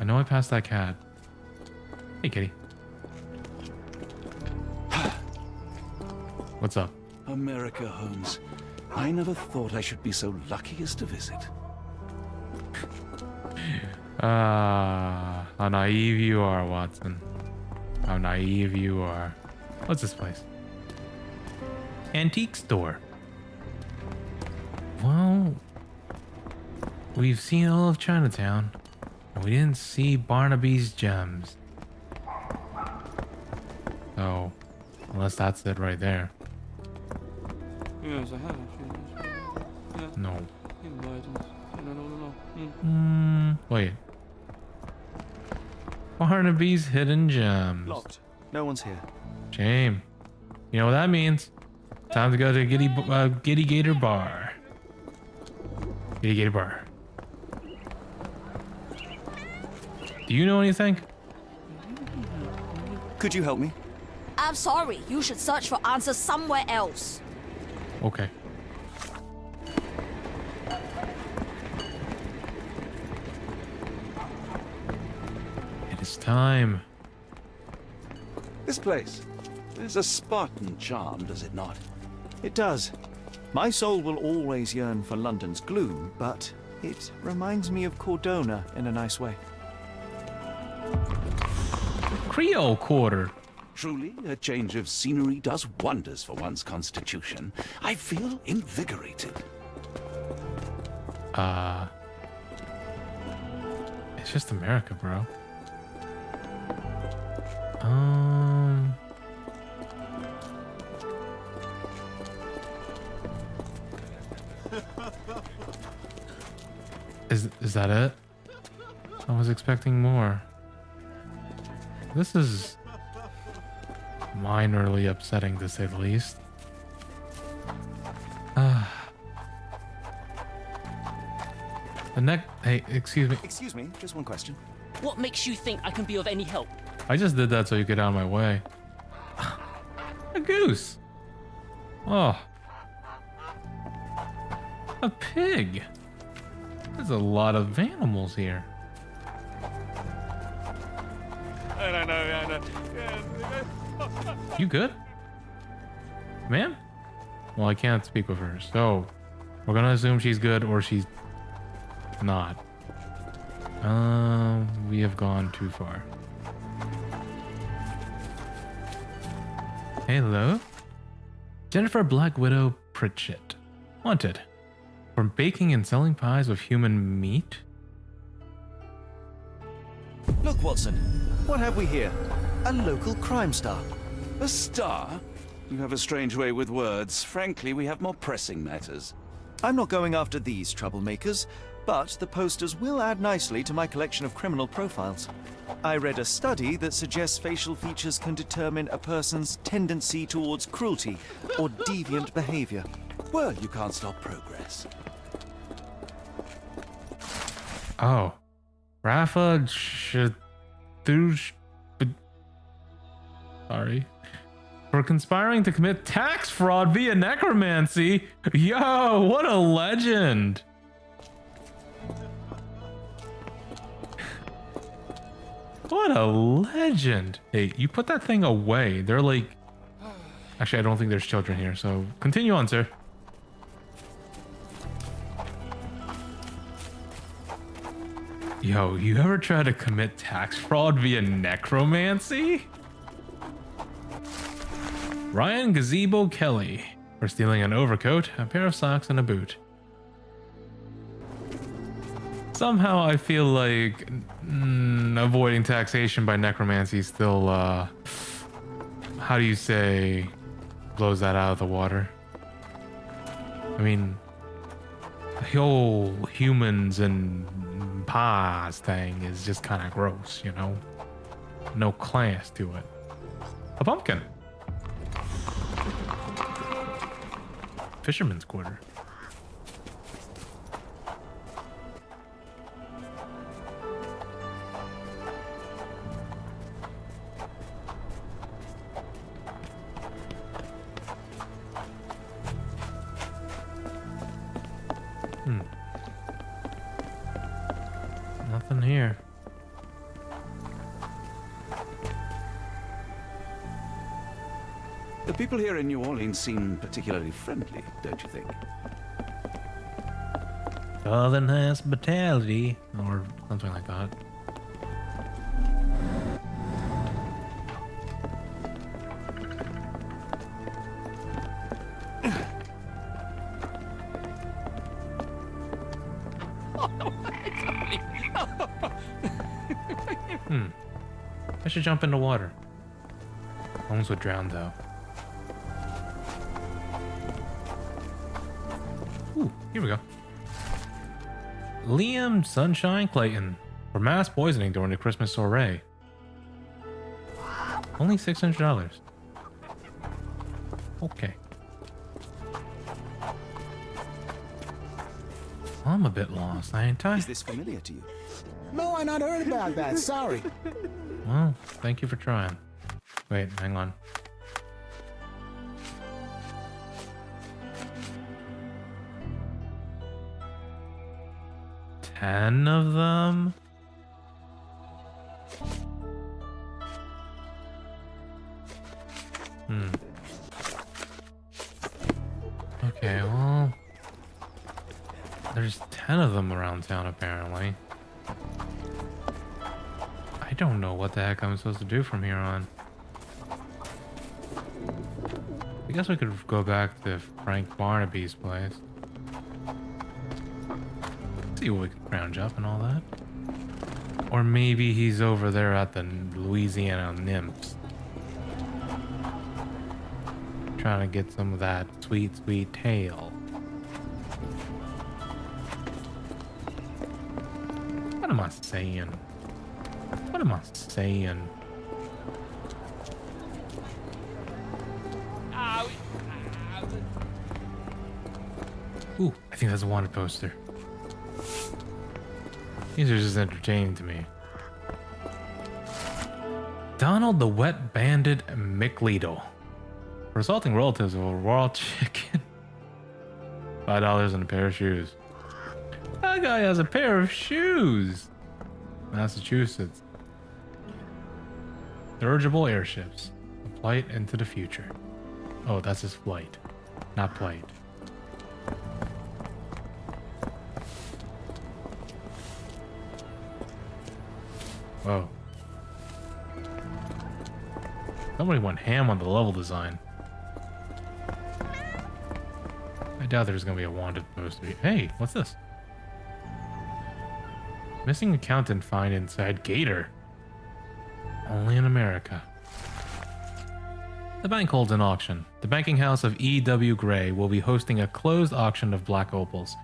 S1: I know I passed that cat. Hey, kitty. What's up?
S3: America, Holmes. I never thought I should be so lucky as to visit.
S1: Ah, how naive you are, Watson. How naive you are. What's this place? Antique store. Well, we've seen all of Chinatown, and we didn't see Barnaby's gems. Oh, unless that's it right there.
S16: Yes, I have actually. Yeah.
S1: No.
S16: No.
S1: Wait. Barnaby's hidden gems.
S10: Locked. No one's here.
S1: Shame. You know what that means? Time to go to Giddy Gator Bar. Giddy Gator Bar. Do you know anything?
S10: Could you help me?
S14: I'm sorry. You should search for answers somewhere else.
S1: Okay. It is time.
S3: This place. There's a Spartan charm, does it not?
S10: It does. My soul will always yearn for London's gloom, but it reminds me of Cordona in a nice way.
S1: Creole Quarter.
S3: Truly, a change of scenery does wonders for one's constitution. I feel invigorated.
S1: It's just America, bro. Is that it? I was expecting more. This is minorly upsetting, to say the least. Hey, excuse me.
S10: Excuse me, just one question.
S17: What makes you think I can be of any help?
S1: I just did that so you get out of my way. A goose. Oh. A pig. There's a lot of animals here.
S16: I know.
S1: You good? Ma'am? Well, I can't speak with her, so we're gonna assume she's good or she's not. We have gone too far. Hello? Jennifer Black Widow Pritchett. Wanted. For baking and selling pies with human meat?
S10: Look, Watson. What have we here? A local crime star.
S3: A star? You have a strange way with words. Frankly, we have more pressing matters.
S10: I'm not going after these troublemakers, but the posters will add nicely to my collection of criminal profiles. I read a study that suggests facial features can determine a person's tendency towards cruelty or deviant behavior.
S3: Well, you can't stop progress.
S1: Oh. Rafa Sorry. For conspiring to commit tax fraud via necromancy. Yo, what a legend. What a legend. Hey, you put that thing away. They're like... Actually, I don't think there's children here, so continue on, sir. Yo, you ever try to commit tax fraud via necromancy? Ryan Gazebo Kelly for stealing an overcoat, a pair of socks, and a boot. Somehow I feel like avoiding taxation by necromancy still, how do you say, blows that out of the water? I mean, the whole humans and pies thing is just kind of gross, you know? No class to it. A pumpkin. Fisherman's quarter. Nothing here.
S3: The people here in New Orleans seem particularly friendly, don't you think?
S1: Southern hospitality, or something like that. I should jump into water. Holmes would drown though. Ooh, here we go. Liam Sunshine Clayton for mass poisoning during the Christmas soiree. Only $600. Okay. I'm a bit lost, ain't I?
S10: Is this familiar to you?
S12: No, I not heard about that. Sorry.
S1: Well, thank you for trying. Wait, hang on. Ten of them? Okay, well... There's 10 of them around town, apparently. I don't know what the heck I'm supposed to do from here on. I guess we could go back to Frank Barnaby's place. See what we can scrounge up and all that. Or maybe he's over there at the Louisiana Nymphs. Trying to get some of that sweet, sweet tail. What am I saying? What am I saying? Ooh, I think that's a wanted poster. These are just entertaining to me. Donald the Wet Bandit McLeodle. For assaulting relatives of a raw chicken. $5 and a pair of shoes. That guy has a pair of shoes. Massachusetts. Dirigible airships. A flight into the future. Oh, that's his flight, not plight. Whoa. Somebody went ham on the level design. I doubt there's gonna be a wanted poster. Hey, what's this? Missing accountant find inside Gator. Only in America. The bank holds an auction. The banking house of E.W. Gray will be hosting a closed auction of black opals.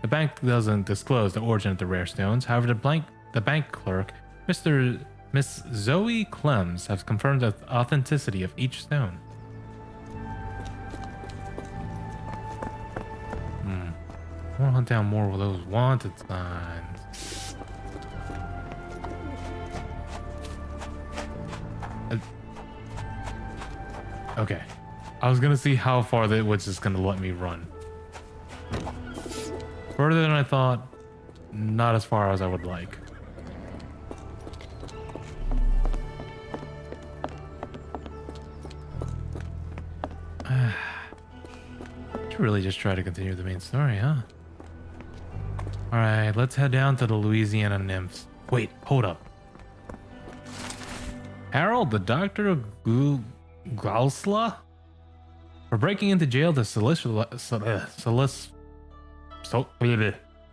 S1: The bank doesn't disclose the origin of the rare stones. However, the bank clerk, Miss Zoe Clems, has confirmed the authenticity of each stone. I want to hunt down more of those wanted signs. Okay. I was gonna see how far that was just gonna let me run. Further than I thought, not as far as I would like. Should really just try to continue the main story, huh? Alright, let's head down to the Louisiana Nymphs. Wait, hold up. Harold, the Doctor of Gausla? For breaking into jail to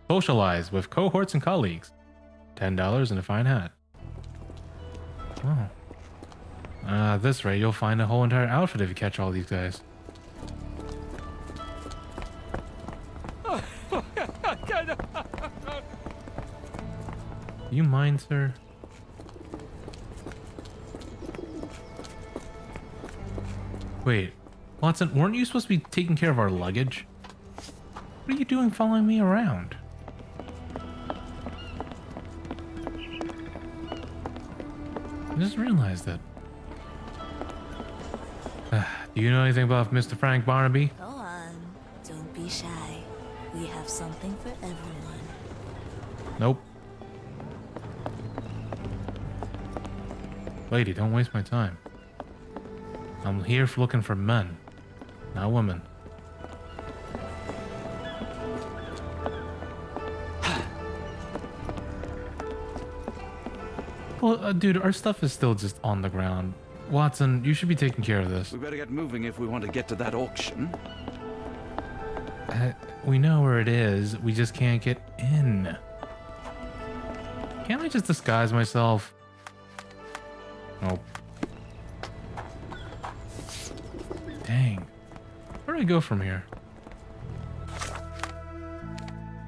S1: socialize with cohorts and colleagues. $10 and a fine hat. Oh. At this rate, you'll find a whole entire outfit if you catch all these guys. You mind, sir? Wait, Watson, weren't you supposed to be taking care of our luggage? What are you doing following me around? I just realized that. Do you know anything about Mr. Frank Barnaby?
S14: Go on. Don't be shy. We have something for everyone.
S1: Nope. Lady, don't waste my time. I'm here looking for men, not women. Well, dude, our stuff is still just on the ground. Watson, you should be taking care of this.
S3: We better get moving if we want to get to that auction.
S1: We know where it is. We just can't get in. Can't I just disguise myself? Nope. Dang. Where do I go from here?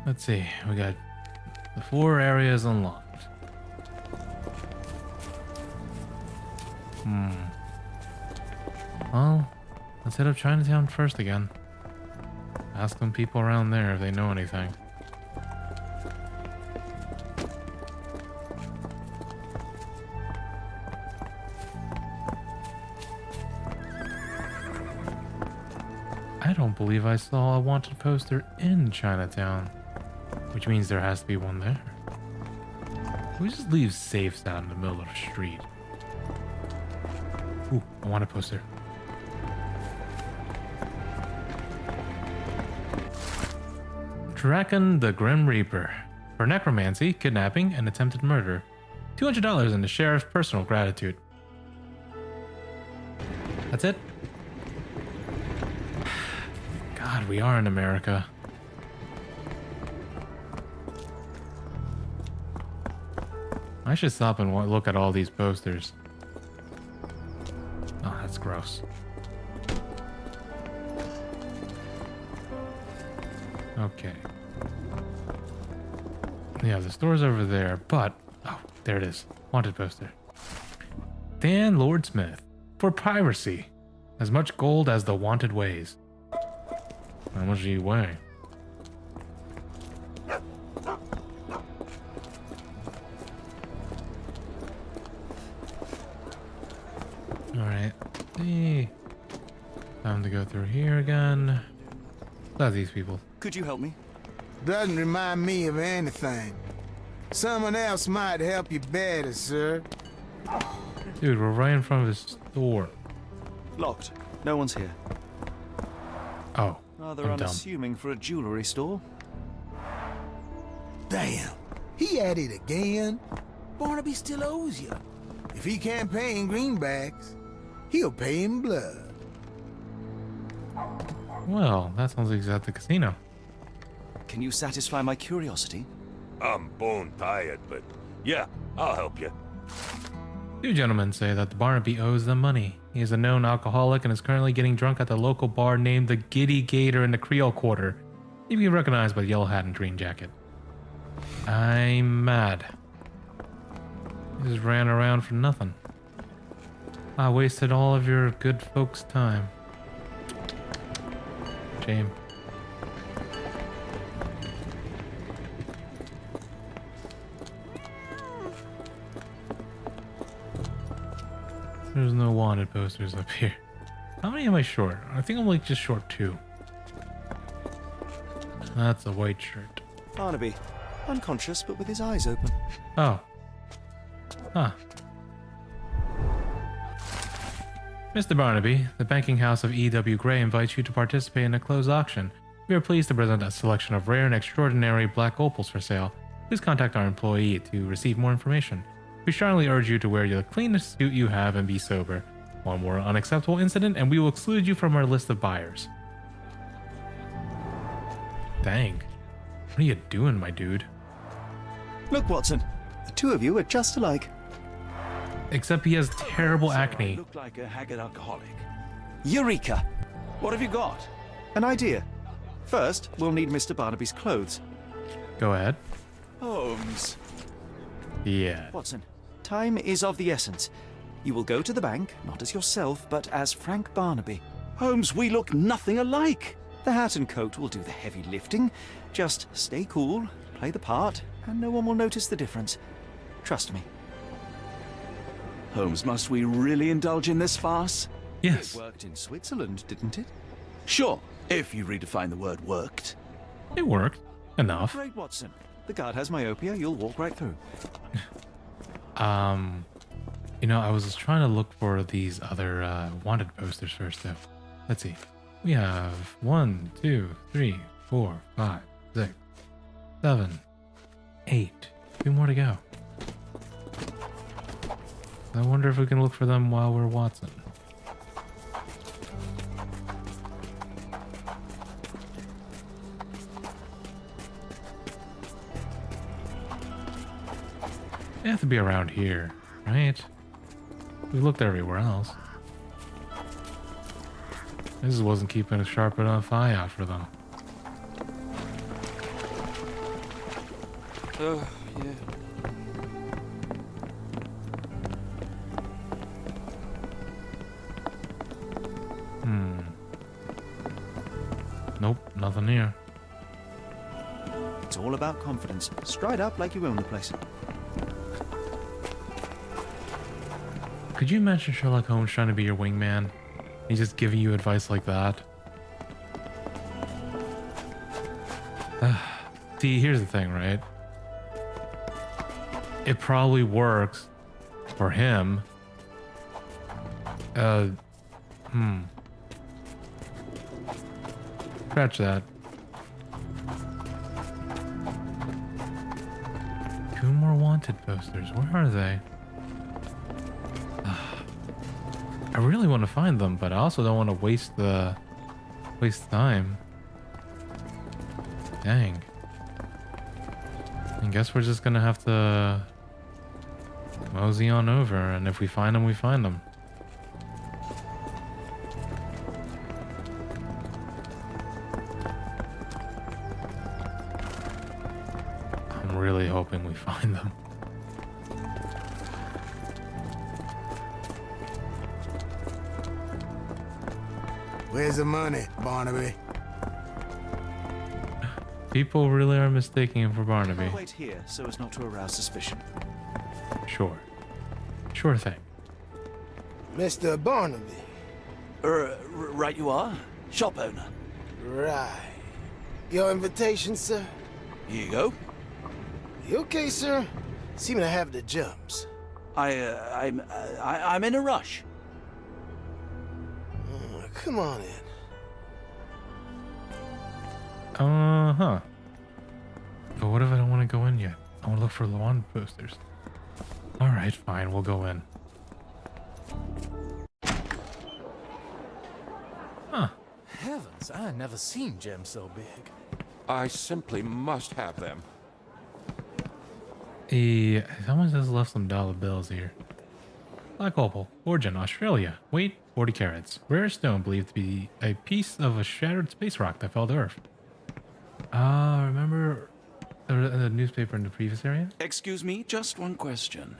S1: Let's see. We got the 4 areas unlocked. Well, let's hit up Chinatown first again. Ask some people around there if they know anything. I don't believe I saw a wanted poster in Chinatown, which means there has to be one there. We just leave safes out in the middle of the street. Ooh, I want a poster. Draken the Grim Reaper. For necromancy, kidnapping, and attempted murder. $200 in the sheriff's personal gratitude. That's it? God, we are in America. I should stop and look at all these posters. Oh, that's gross. Okay. Yeah, the store's over there, but... Oh, there it is. Wanted poster. Dan Lordsmith. For piracy. As much gold as the wanted weighs. How much do you weigh? Alright. Hey. Time to go through here again. Love these people.
S10: Could you help me?
S12: Doesn't remind me of anything. Someone else might help you better, sir.
S1: Dude, we're right in front of his store.
S10: Locked. No one's here.
S1: Oh,
S10: Rather
S1: I'm dumb.
S10: unassuming for a jewelry store.
S12: Damn, he at it again. Barnaby still owes you. If he can't pay in greenbacks, he'll pay in blood.
S1: Well, that sounds like he's at the casino.
S10: Can you satisfy my curiosity?
S13: I'm bone tired, but yeah, I'll help you.
S1: 2 gentlemen say that the Barnaby owes them money. He is a known alcoholic and is currently getting drunk at the local bar named the Giddy Gator in the Creole Quarter. You can be recognized by the yellow hat and green jacket. I'm mad. He just ran around for nothing. I wasted all of your good folks' time. Shame. There's no wanted posters up here. How many am I short? I think I'm like just short 2. That's a white shirt.
S10: Barnaby, unconscious but with his eyes open.
S1: Oh. Huh. Mr. Barnaby, the banking house of E.W. Gray invites you to participate in a closed auction. We are pleased to present a selection of rare and extraordinary black opals for sale. Please contact our employee to receive more information. We strongly urge you to wear the cleanest suit you have and be sober. One more unacceptable incident and we will exclude you from our list of buyers. Dang. What are you doing, my dude?
S10: Look, Watson. The 2 of you are just alike.
S1: Except he has terrible acne.
S3: Look like a haggard alcoholic.
S10: Eureka!
S3: What have you got?
S10: An idea. First, we'll need Mr. Barnaby's clothes.
S1: Go ahead.
S3: Holmes.
S1: Yeah.
S10: Watson, time is of the essence. You will go to the bank, not as yourself, but as Frank Barnaby.
S3: Holmes, we look nothing alike.
S10: The hat and coat will do the heavy lifting. Just stay cool, play the part, and no one will notice the difference. Trust me.
S3: Holmes, must we really indulge in this farce?
S1: Yes.
S10: It worked in Switzerland, didn't it?
S3: Sure, if you redefine the word worked.
S1: It worked. Enough.
S10: Great, Watson. The guard has myopia, you'll walk right through.
S1: You know, I was just trying to look for these other wanted posters first, though. Let's see. We have 1, 2, 3, 4, 5, 6, 7, 8. 2 more to go. I wonder if we can look for them while we're Watson. They have to be around here, right? We looked everywhere else. This wasn't keeping a sharp enough eye out for them.
S16: Oh, yeah.
S1: Nope, nothing here.
S10: It's all about confidence. Stride up like you own the place.
S1: Could you imagine Sherlock Holmes trying to be your wingman? He's just giving you advice like that. See, here's the thing, right? It probably works for him. Scratch that. 2 more wanted posters. Where are they? I really want to find them, but I also don't want to waste time. Dang. I guess we're just gonna have to mosey on over, and if we find them, we find them. I'm really hoping we find them.
S12: Where's the money, Barnaby?
S1: People really are mistaking him for Barnaby.
S10: I'll wait here so as not to arouse suspicion.
S1: Sure. Sure thing.
S12: Mr. Barnaby.
S3: Right you are. Shop owner.
S12: Right. Your invitation, sir?
S3: Here you go.
S12: You okay, sir? Seem to have the jumps.
S3: I'm in a rush.
S12: Come on in.
S1: Uh-huh. But what if I don't want to go in yet? I want to look for lawn posters. Alright, fine, we'll go in. Huh.
S18: Heavens, I never seen gems so big.
S13: I simply must have them.
S1: Someone just left some dollar bills here. Black opal, origin Australia. Weight 40 carats. Rare stone believed to be a piece of a shattered space rock that fell to Earth. Remember the newspaper in the previous area?
S3: Excuse me, just one question.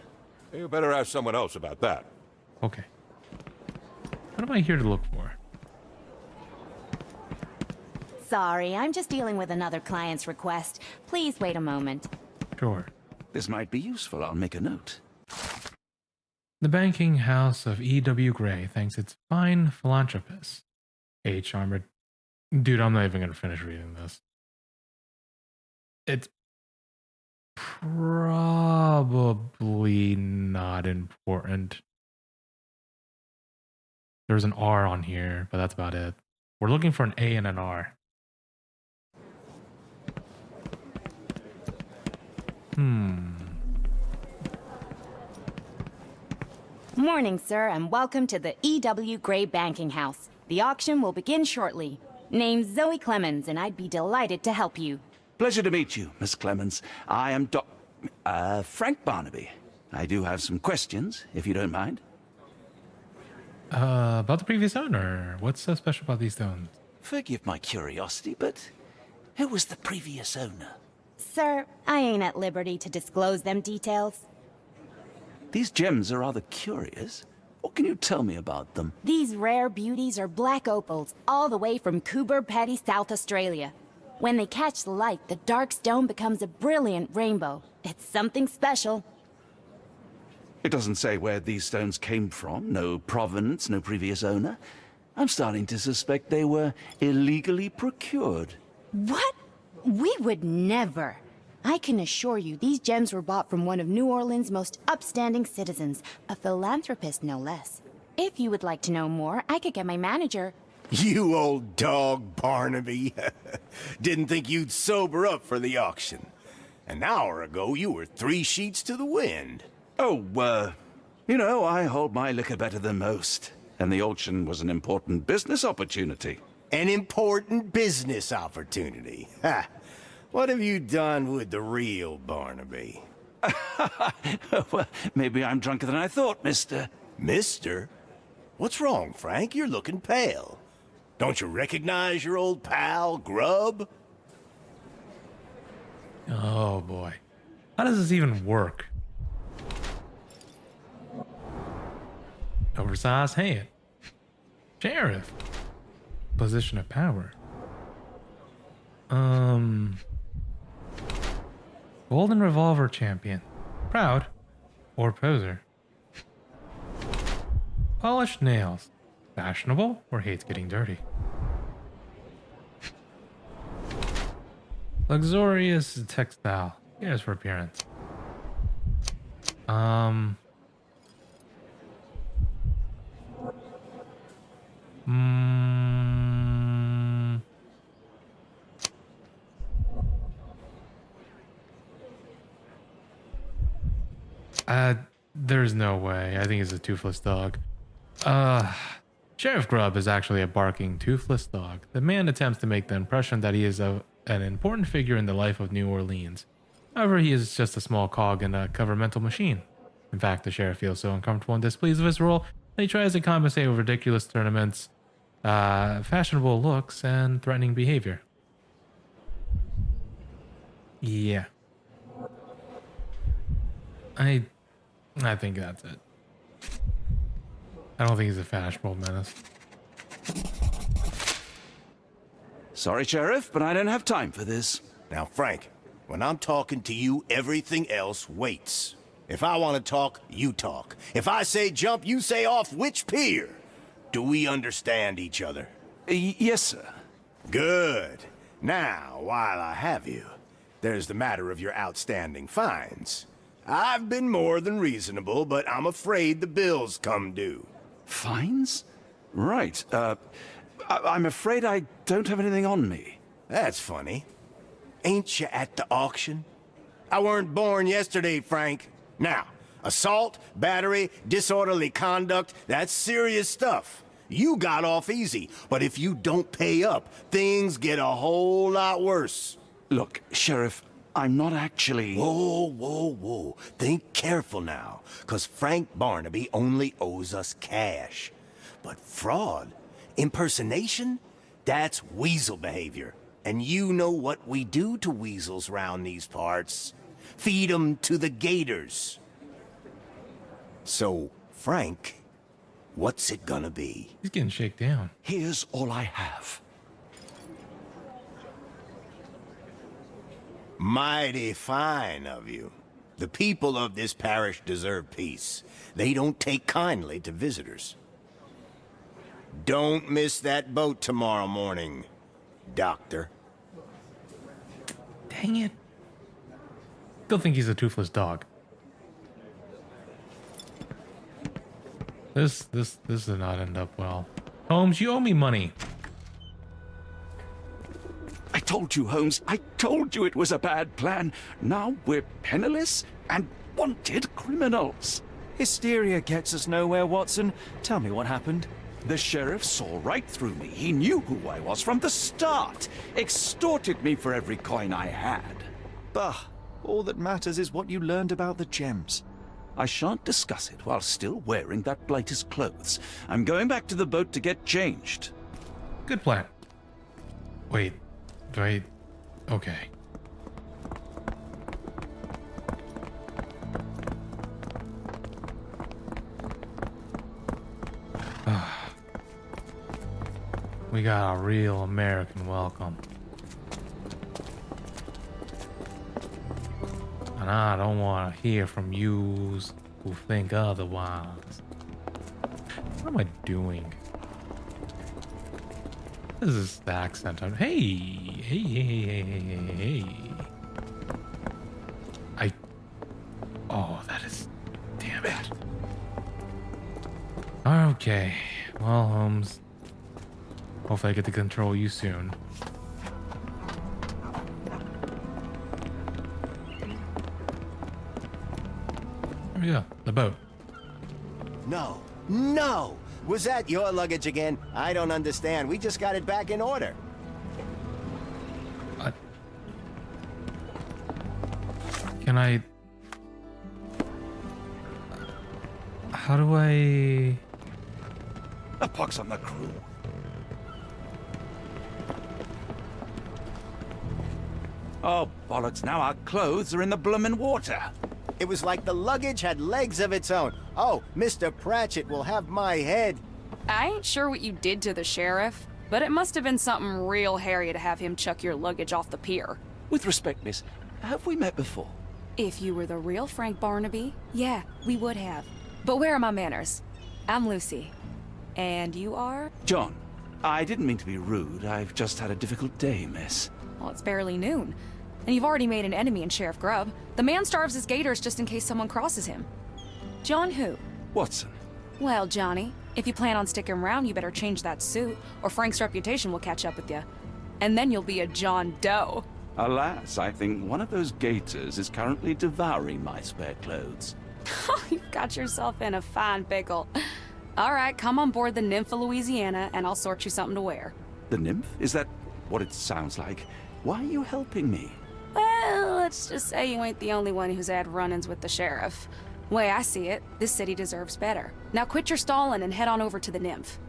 S13: You better ask someone else about that.
S1: Okay. What am I here to look for?
S19: Sorry, I'm just dealing with another client's request. Please wait a moment.
S1: Sure.
S3: This might be useful. I'll make a note.
S1: The banking house of E.W. Gray thanks its fine philanthropists. H. Armored. Dude, I'm not even going to finish reading this. It's probably not important. There's an R on here, but that's about it. We're looking for an A and an R.
S19: Morning, sir, and welcome to the E.W. Gray Banking House. The auction will begin shortly. Name's Zoe Clemens, and I'd be delighted to help you.
S3: Pleasure to meet you, Miss Clemens. I am Frank Barnaby. I do have some questions, if you don't mind.
S1: About the previous owner. What's so special about these stones?
S3: Forgive my curiosity, but who was the previous owner?
S19: Sir, I ain't at liberty to disclose them details.
S3: These gems are rather curious. What can you tell me about them?
S19: These rare beauties are black opals, all the way from Coober Pedy, South Australia. When they catch the light, the dark stone becomes a brilliant rainbow. It's something special.
S3: It doesn't say where these stones came from. No provenance, no previous owner. I'm starting to suspect they were illegally procured.
S19: What? We would never. I can assure you these gems were bought from one of New Orleans' most upstanding citizens, a philanthropist no less. If you would like to know more, I could get my manager.
S20: You old dog, Barnaby. Didn't think you'd sober up for the auction. An hour ago, you were 3 sheets to the wind.
S3: Oh, you know, I hold my liquor better than most. And the auction was an important business opportunity.
S20: An important business opportunity? Ha! What have you done with the real Barnaby?
S3: Well, maybe I'm drunker than I thought, mister.
S20: Mister? What's wrong, Frank? You're looking pale. Don't you recognize your old pal, Grub?
S1: Oh boy. How does this even work? Oversized hand. Sheriff. Position of power. Golden Revolver Champion. Proud. Or poser. Polished nails. Fashionable or hates getting dirty. Luxurious textile. Cares for appearance. There's no way. I think it's a toothless dog. Sheriff Grubb is actually a barking, toothless dog. The man attempts to make the impression that he is an important figure in the life of New Orleans. However, he is just a small cog in a governmental machine. In fact, the sheriff feels so uncomfortable and displeased with his role that he tries to compensate with ridiculous tournaments, fashionable looks, and threatening behavior. Yeah. I think that's it. I don't think he's a fashionable menace.
S3: Sorry, Sheriff, but I don't have time for this.
S20: Now, Frank, when I'm talking to you, everything else waits. If I want to talk, you talk. If I say jump, you say off which pier. Do we understand each other?
S3: Yes, sir.
S20: Good. Now, while I have you, there's the matter of your outstanding fines. I've been more than reasonable, but I'm afraid the bills come due.
S3: Fines? Right. I'm afraid I don't have anything on me.
S20: That's funny. Ain't you at the auction? I weren't born yesterday, Frank. Now, assault, battery, disorderly conduct, that's serious stuff. You got off easy, but if you don't pay up, things get a whole lot worse.
S3: Look, Sheriff, I'm not actually...
S20: Whoa. Think careful now, 'cause Frank Barnaby only owes us cash. But fraud, impersonation, that's weasel behavior. And you know what we do to weasels round these parts. Feed 'em to the gators. So, Frank, what's it gonna be?
S1: He's getting shaken down.
S3: Here's all I have.
S20: Mighty fine of you. The people of this parish deserve peace. They don't take kindly to visitors. Don't miss that boat tomorrow morning, Doctor.
S1: Dang it. Still think he's a toothless dog. This did not end up well. Holmes, you owe me money.
S3: I told you, Holmes. I told you it was a bad plan. Now we're penniless and wanted criminals.
S10: Hysteria gets us nowhere, Watson. Tell me what happened.
S3: The sheriff saw right through me. He knew who I was from the start. Extorted me for every coin I had.
S10: Bah, all that matters is what you learned about the gems.
S3: I shan't discuss it while still wearing that blighter's clothes. I'm going back to the boat to get changed.
S1: Good plan. Wait. Okay. We got a real American welcome. And I don't want to hear from yous who think otherwise. What am I doing? This is the accent. Hey. Okay. Well, Holmes. Hopefully I get to control you soon. There we go. The boat.
S20: No. No! Was that your luggage again? I don't understand. We just got it back in order.
S1: Can I... How do I...
S3: A pox on the crew. Oh, bollocks, now our clothes are in the bloomin' water.
S20: It was like the luggage had legs of its own. Oh, Mr. Pratchett will have my head.
S21: I ain't sure what you did to the sheriff, but it must have been something real hairy to have him chuck your luggage off the pier.
S3: With respect, miss, have we met before?
S21: If you were the real Frank Barnaby, yeah, we would have. But where are my manners? I'm Lucy. And you are?
S3: John. I didn't mean to be rude. I've just had a difficult day, miss.
S21: Well, it's barely noon. And you've already made an enemy in Sheriff Grubb. The man starves his gators just in case someone crosses him. John who?
S3: Watson.
S21: Well, Johnny, if you plan on sticking around, you better change that suit, or Frank's reputation will catch up with you. And then you'll be a John Doe.
S3: Alas, I think one of those gators is currently devouring my spare clothes.
S21: You've got yourself in a fine pickle. All right, come on board the Nymph of Louisiana, and I'll sort you something to wear.
S3: The nymph? Is that what it sounds like? Why are you helping me?
S21: Well, let's just say you ain't the only one who's had run-ins with the sheriff. Way I see it, this city deserves better. Now quit your stalling and head on over to the Nymph.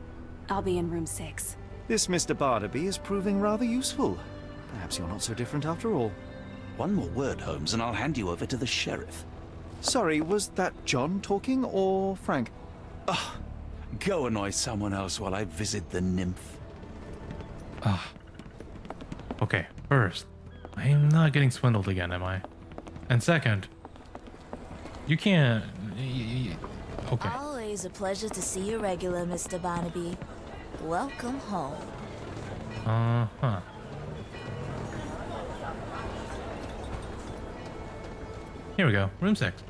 S21: I'll be in room 6.
S10: This Mr. Barnaby is proving rather useful. Perhaps you're not so different after all.
S3: One more word, Holmes, and I'll hand you over to the sheriff.
S10: Sorry, was that John talking or Frank?
S3: Ah, go annoy someone else while I visit the Nymph.
S1: Okay, first, I'm not getting swindled again, am I? And second, you can't... Okay.
S14: Always a pleasure to see you regular, Mr. Barnaby. Welcome home.
S1: Uh-huh. Here we go, room 6.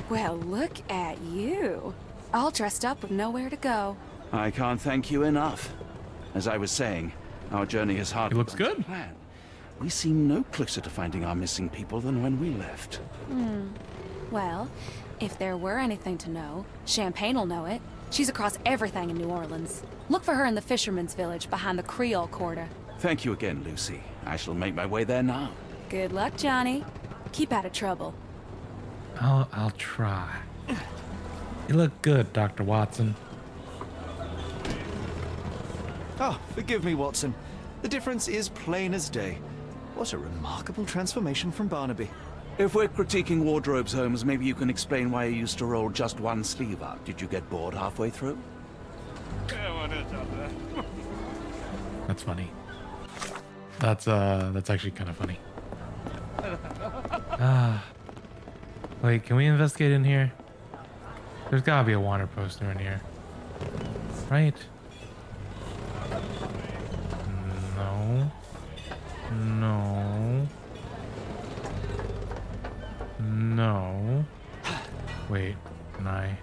S21: Well, look at you. All dressed up with nowhere to go.
S3: I can't thank you enough. As I was saying, our journey has hardly
S1: looks
S3: gone to
S1: good.
S3: plan. We seem no closer to finding our missing people than when we left.
S21: Well, if there were anything to know, Champagne'll know it. She's across everything in New Orleans. Look for her in the fisherman's village behind the Creole Quarter.
S3: Thank you again, Lucy. I shall make my way there now.
S21: Good luck, Johnny. Keep out of trouble.
S1: I'll try. You look good, Dr. Watson.
S10: Ah, forgive me, Watson. The difference is plain as day. What a remarkable transformation from Barnaby.
S3: If we're critiquing wardrobes, Holmes, maybe you can explain why you used to roll just one sleeve up. Did you get bored halfway through?
S1: That's funny. That's actually kind of funny. Wait, can we investigate in here? There's gotta be a wanted poster in here. Right? No. No. No. Wait, can I?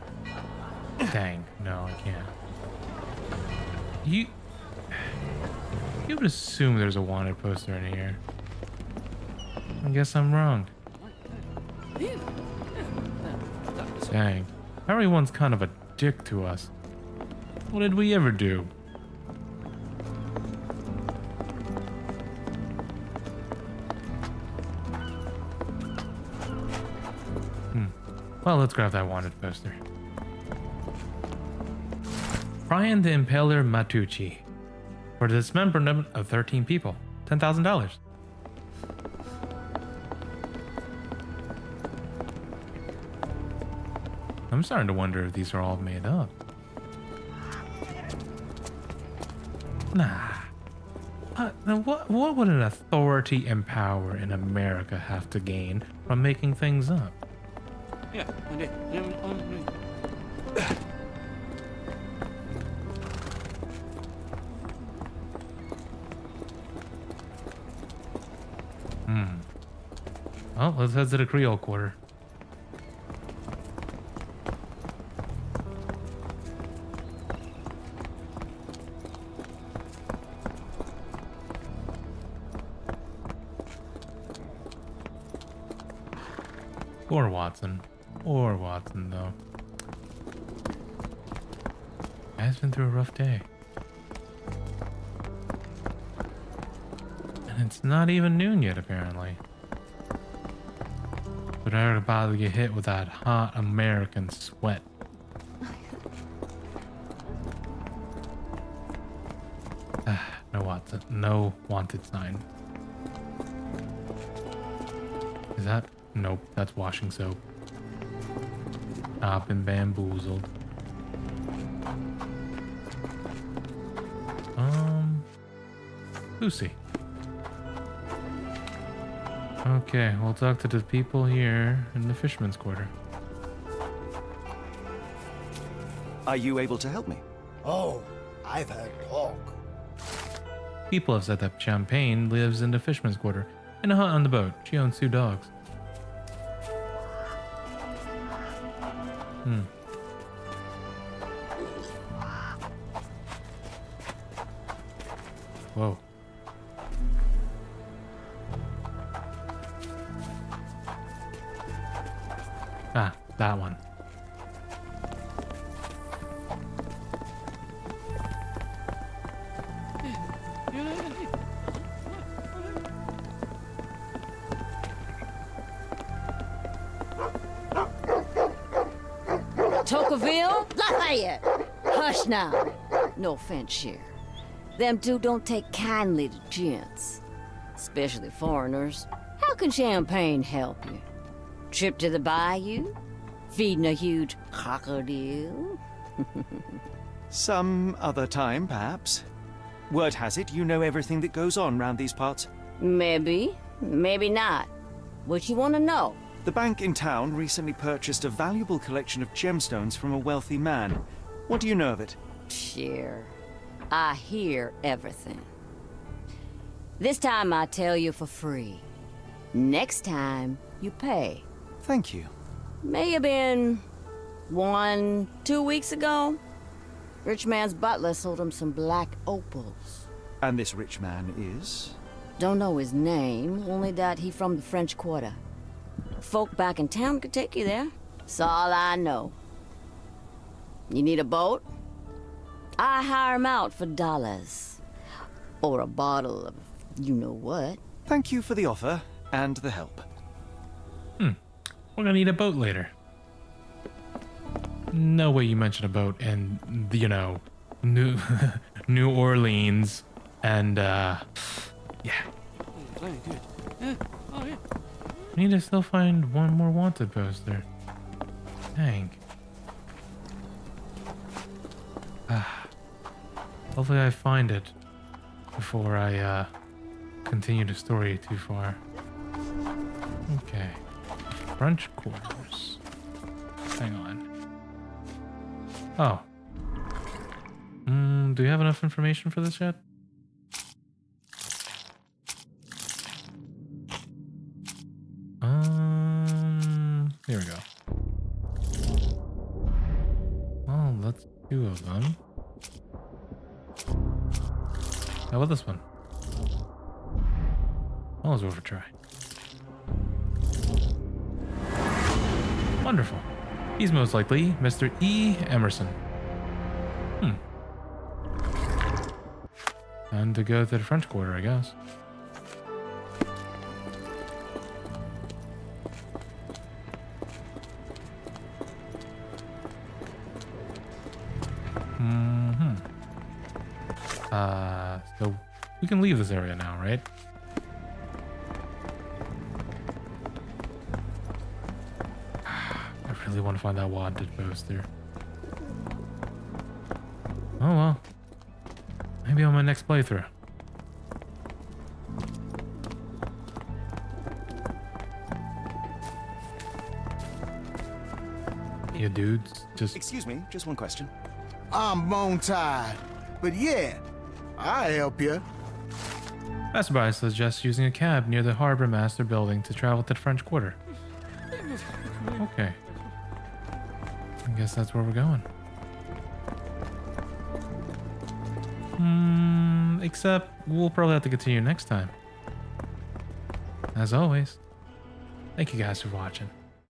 S1: Dang, no, I can't. You would assume there's a wanted poster in here. I guess I'm wrong. Dang. Everyone's kind of a dick to us. What did we ever do? Well, let's grab that wanted poster. Brian the Impaler Matucci. For the dismemberment of 13 people. $10,000. I'm starting to wonder if these are all made up. Nah. Now what would an authority and power in America have to gain from making things up?
S16: Yeah, I did.
S1: Well, let's head to the Creole Quarter. Or Watson. Or Watson, though. Guy's been through a rough day. And it's not even noon yet, apparently. But I'm about to get hit with that hot American sweat. No Watson. No wanted sign. Is that? Nope, that's washing soap. I've been bamboozled. Lucy. Okay, we'll talk to the people here in the fisherman's quarter.
S10: Are you able to help me?
S12: Oh, I've had talk.
S1: People have said that Champagne lives in the fisherman's quarter in a hut on the boat. She owns 2 dogs. Whoa. Ah, that one.
S4: Tocqueville? Lafayette! Hush now. No offense, Cher. Them two don't take kindly to gents, especially foreigners. How can Champagne help you? Trip to the bayou? Feeding a huge crocodile?
S10: Some other time, perhaps. Word has it, you know everything that goes on round these parts.
S4: Maybe, maybe not. What you want to know?
S10: The bank in town recently purchased a valuable collection of gemstones from a wealthy man. What do you know of it?
S4: Cher, I hear everything. This time I tell you for free. Next time, you pay.
S10: Thank you.
S4: May have been 1, 2 weeks ago. Rich man's butler sold him some black opals.
S10: And this rich man is?
S4: Don't know his name, only that he from the French Quarter. Folk back in town could take you there. That's all I know. You need a boat? I hire 'em out for dollars. Or a bottle of you-know-what.
S10: Thank you for the offer and the help.
S1: We're gonna need a boat later. No way you mentioned a boat in, you know, New New Orleans and yeah.
S16: Very good. Yeah. Oh yeah.
S1: I need to still find one more wanted poster. Dang. Hopefully I find it before I continue the story too far. Okay. French quarters. Hang on. Oh. Do we have enough information for this yet? Here we go. Well, that's 2 of them. How about this one? That was worth a try. Wonderful. He's most likely Mr. E. Emerson. And to go to the French Quarter, I guess. So we can leave this area now, right? I really want to find that wanted poster. Oh well. Maybe on my next playthrough. You dudes, just...
S10: Excuse me, just one question.
S12: I'm bone tired, but yeah, I'll help you.
S1: Passerby suggests using a cab near the Harbor Master building to travel to the French Quarter. Okay. I guess that's where we're going. Except we'll probably have to continue next time. As always, thank you guys for watching.